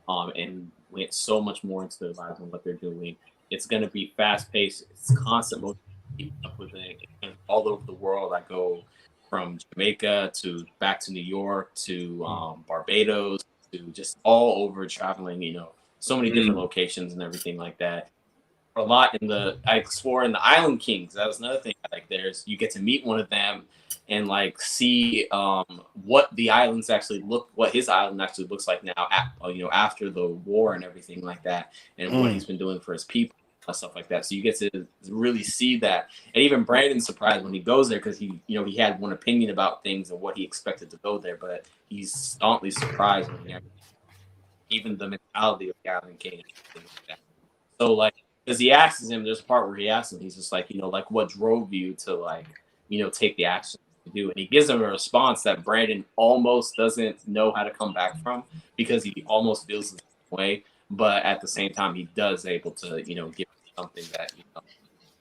[SPEAKER 3] and went so much more into their lives and what they're doing. It's going to be fast paced. It's constant motion, keeping up with it. All over the world, I go from Jamaica to back to New York to Barbados to just all over traveling. So many different locations and everything like that. A lot I explore in the Island Kings. That was another thing. Like you get to meet one of them and like see what the islands actually what his island actually looks like now, after the war and everything like that, and what he's been doing for his people and stuff like that. So you get to really see that. And even Brandon's surprised when he goes there, because he had one opinion about things and what he expected to go there, but he's staunchly surprised when even the mentality of the Island King and things like that. So like, because he asks him, there's a part where he asks him, he's just like, like what drove you to like, take the action to do. And he gives him a response that Brandon almost doesn't know how to come back from, because he almost feels the same way. But at the same time, he does able to, give something that,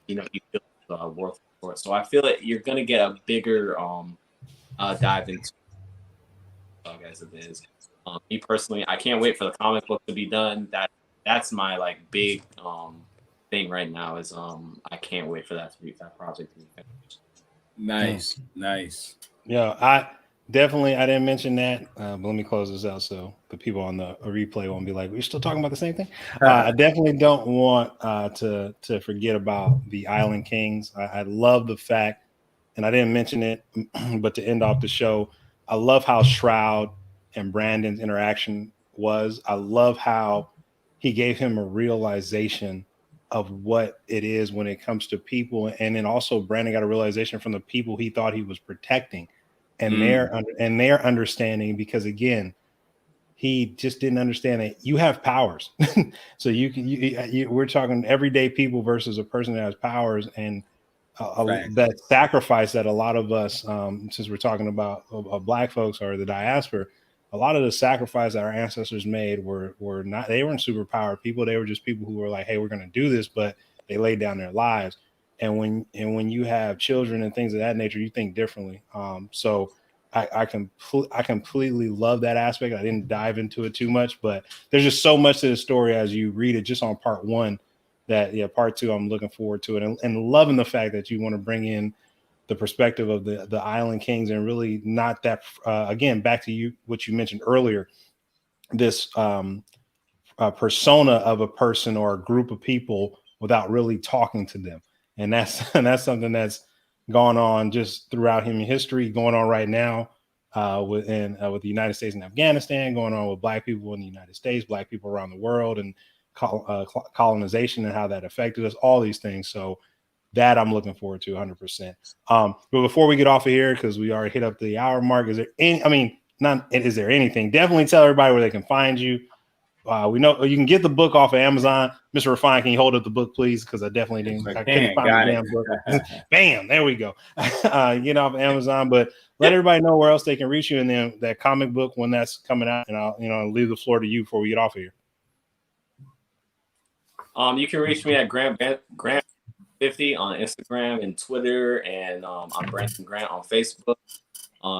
[SPEAKER 3] you feel worth for it. So I feel that you're gonna get a bigger dive into as it is. Me personally, I can't wait for the comic book to be done. That's my like big thing right now is I can't wait for that project to be finished.
[SPEAKER 2] Nice.
[SPEAKER 1] Yeah, I didn't mention that, but let me close this out so the people on the replay won't be like, we're still talking about the same thing. I definitely don't want to forget about the Island Kings. I love the fact, and I didn't mention it, but to end off the show, I love how Shroud and Brandon's interaction was. I love how he gave him a realization of what it is when it comes to people, and then also Brandon got a realization from the people he thought he was protecting, and their understanding, because again, he just didn't understand that you have powers. So we're talking everyday people versus a person that has powers, and that sacrifice that a lot of us, since we're talking about Black folks or the diaspora, a lot of the sacrifice that our ancestors made were not, they weren't superpowered people. They were just people who were like, hey, we're going to do this, but they laid down their lives. And when you have children and things of that nature, you think differently. So I completely love that aspect. I didn't dive into it too much, but there's just so much to the story as you read it just on part one that part two, I'm looking forward to it, and loving the fact that you want to bring in the perspective of the Island Kings, and really not that, again, back to what you mentioned earlier, this persona of a person or a group of people without really talking to them. And that's something that's gone on just throughout human history, going on right now with the United States and Afghanistan, going on with Black people in the United States, Black people around the world, and colonization and how that affected us, all these things. So that I'm looking forward to 100%. But before we get off of here, because we already hit up the hour mark, is there anything? Definitely tell everybody where they can find you. We know you can get the book off of Amazon. Mr. Refine, can you hold up the book, please? Because I definitely couldn't find the damn book. Bam, there we go. Get off of Amazon, but let everybody know where else they can reach you, and then that comic book when that's coming out. And I'll leave the floor to you before we get off of here.
[SPEAKER 3] You can reach me at Grant 50 on Instagram and Twitter, and I'm Branson Grant on Facebook.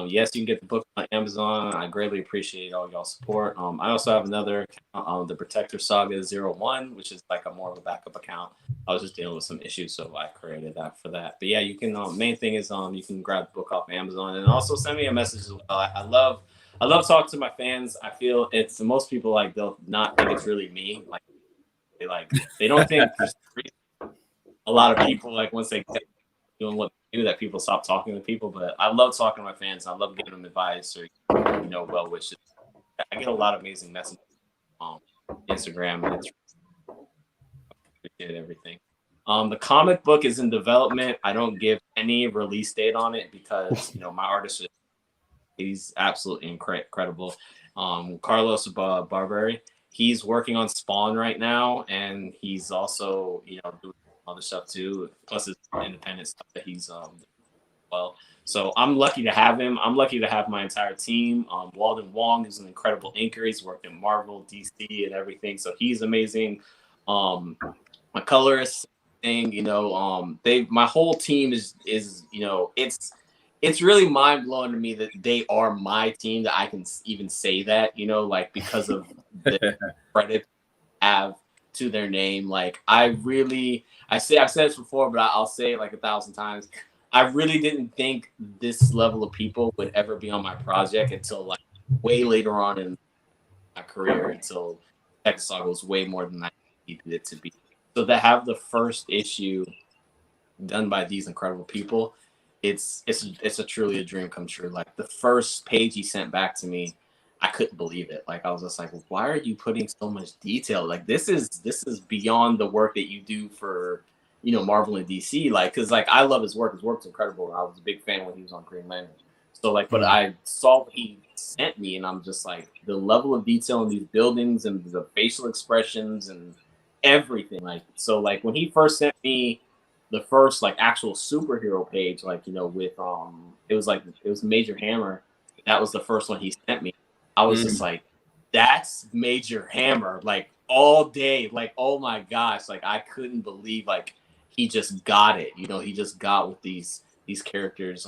[SPEAKER 3] Yes, you can get the book on Amazon. I greatly appreciate all y'all support. I also have another account, the Protector Saga 01, which is like a more of a backup account. I was just dealing with some issues, so I created that for that. But yeah, you can. Main thing is you can grab the book off Amazon, and also send me a message as well. I love talking to my fans. I feel it's most people like they'll not think it's really me. They don't think a lot of people like once they get doing what they do that people stop talking to people. But I love talking to my fans. I love giving them advice or well wishes. I get a lot of amazing messages on Instagram, and it's appreciate everything. The comic book is in development. I don't give any release date on it because my artist he's absolutely incredible. Carlos Barberi. He's working on Spawn right now, and he's also, doing other stuff too, plus his independent stuff that he's well. So I'm lucky to have him. I'm lucky to have my entire team. Walden Wong is an incredible inker. He's worked in Marvel, DC, and everything. So he's amazing. My colorist thing, my whole team is it's really mind blowing to me that they are my team, that I can even say that, because of the credit I have to their name. I've said this before, but I'll say it like 1,000 times. I really didn't think this level of people would ever be on my project until way later on in my career, until Protector Saga was way more than I needed it to be. So to have the first issue done by these incredible people, it's truly a dream come true. The first page he sent back to me, I couldn't believe it. I was just like, why are you putting so much detail? This is beyond the work that you do for, Marvel and DC. Because I love his work. His work's incredible. I was a big fan when he was on Green Lantern. So but I saw what he sent me, and I'm just like, the level of detail in these buildings and the facial expressions and everything. So when he first sent me the first actual superhero page, with it was Major Hammer. That was the first one he sent me. I was just like, that's Major Hammer, all day. Oh my gosh. I couldn't believe he just got it. You know, he just got what these characters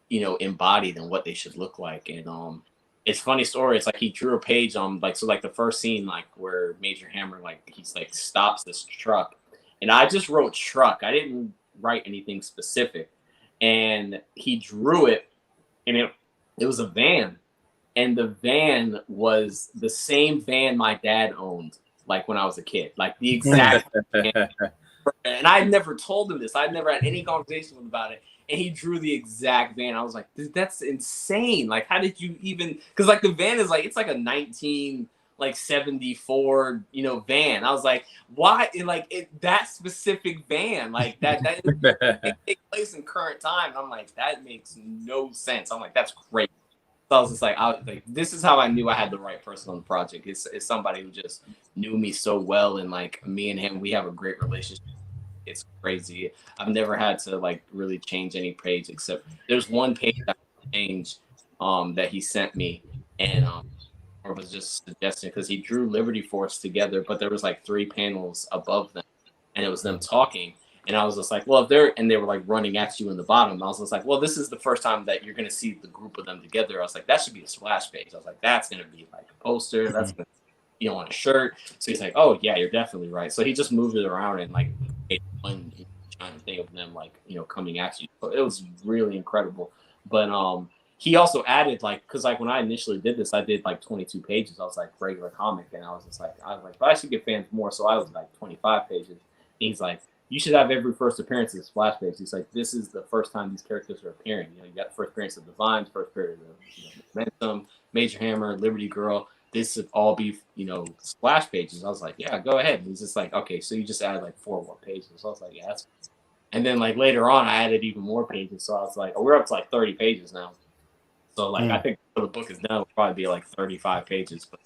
[SPEAKER 3] you know, embodied and what they should look like. And it's a funny story. It's like he drew a page like the first scene, like where Major Hammer, like he's like stops this truck, and I just wrote truck. I didn't write anything specific, and he drew it, and it was a van, and the van was the same van my dad owned, like when I was a kid, like the exact van. And I never told him this. I'd never had any conversation with him about it. And he drew the exact van. I was like, that's insane. Like, how did you even? Because like the van is like, it's like a 1974, you know, van. I was like, why? That specific van, like that it takes place in current time. And I'm like, that makes no sense. I'm like, that's great. So I was just like, this is how I knew I had the right person on the project. It's somebody who just knew me so well, and like me and him, we have a great relationship. It's crazy. I've never had to like really change any page, except there's one page that I changed that he sent me, and or was just suggesting, because he drew Liberty Force together, but there was like 3 panels above them, and it was them talking. And I was just like, well, they were like running at you in the bottom. I was just like, well, this is the first time that you're going to see the group of them together. I was like, that should be a splash page. I was like, that's going to be like a poster. That's going to, you know, on a shirt. So he's like, oh yeah, you're definitely right. So he just moved it around and like one trying to think of them like, you know, coming at you. So it was really incredible. But he also added like, because like when I initially did this, I did like 22 pages. I was like regular comic, and I was like, but I should give fans more. So I was like 25 pages. And he's like, you should have every first appearance as splash page. He's like, this is the first time these characters are appearing. You know, you got the first appearance of Divine, first appearance of Momentum, Major Hammer, Liberty Girl. This should all be, you know, splash pages. I was like, yeah, go ahead. And he's just like, okay, so you just add like 4 more pages. So I was like, yeah, that's. And then like later on, I added even more pages. So I was like, oh, we're up to like 30 pages now. So like, I think when the book is done, it'll probably be like 35 pages. But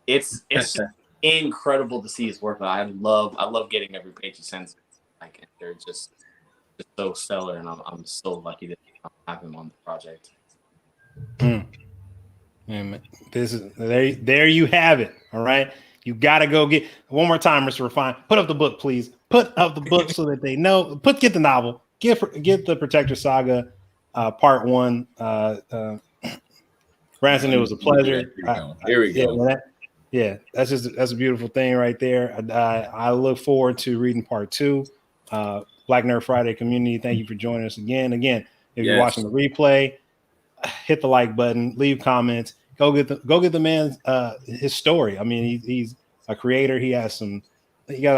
[SPEAKER 3] it's just incredible to see his work. I love getting every page he sends. Like, they're just so stellar, and I'm so lucky to have him on the project.
[SPEAKER 1] And this is there you have it. All right, you got to go get one more time, Mr. Refine. Put up the book, please. Put up the book so that they know. Get the novel. Get the Protector Saga, Part 1. Branson, it was a pleasure.
[SPEAKER 2] Here we go.
[SPEAKER 1] That's a beautiful thing right there. I look forward to reading Part 2. Black Nerd Friday community, thank you for joining us again. If you're watching the replay, hit the like button, leave comments, go get the man's his story. I mean, he's a creator. He got an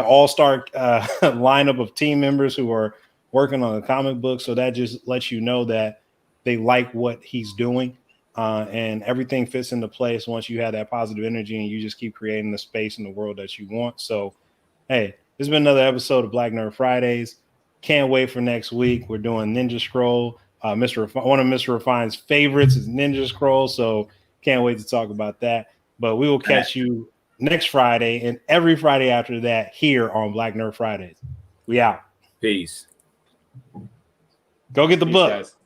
[SPEAKER 1] all-star lineup of team members who are working on a comic book. So that just lets you know that they like what he's doing, and everything fits into place once you have that positive energy and you just keep creating the space in the world that you want. So, hey, this has been another episode of Black Nerd Fridays. Can't wait for next week. We're doing Ninja Scroll. One of Mr. Refine's favorites is Ninja Scroll, so can't wait to talk about that. But we will catch you next Friday and every Friday after that here on Black Nerd Fridays. We out.
[SPEAKER 2] Peace.
[SPEAKER 1] Go get the book.
[SPEAKER 3] Guys.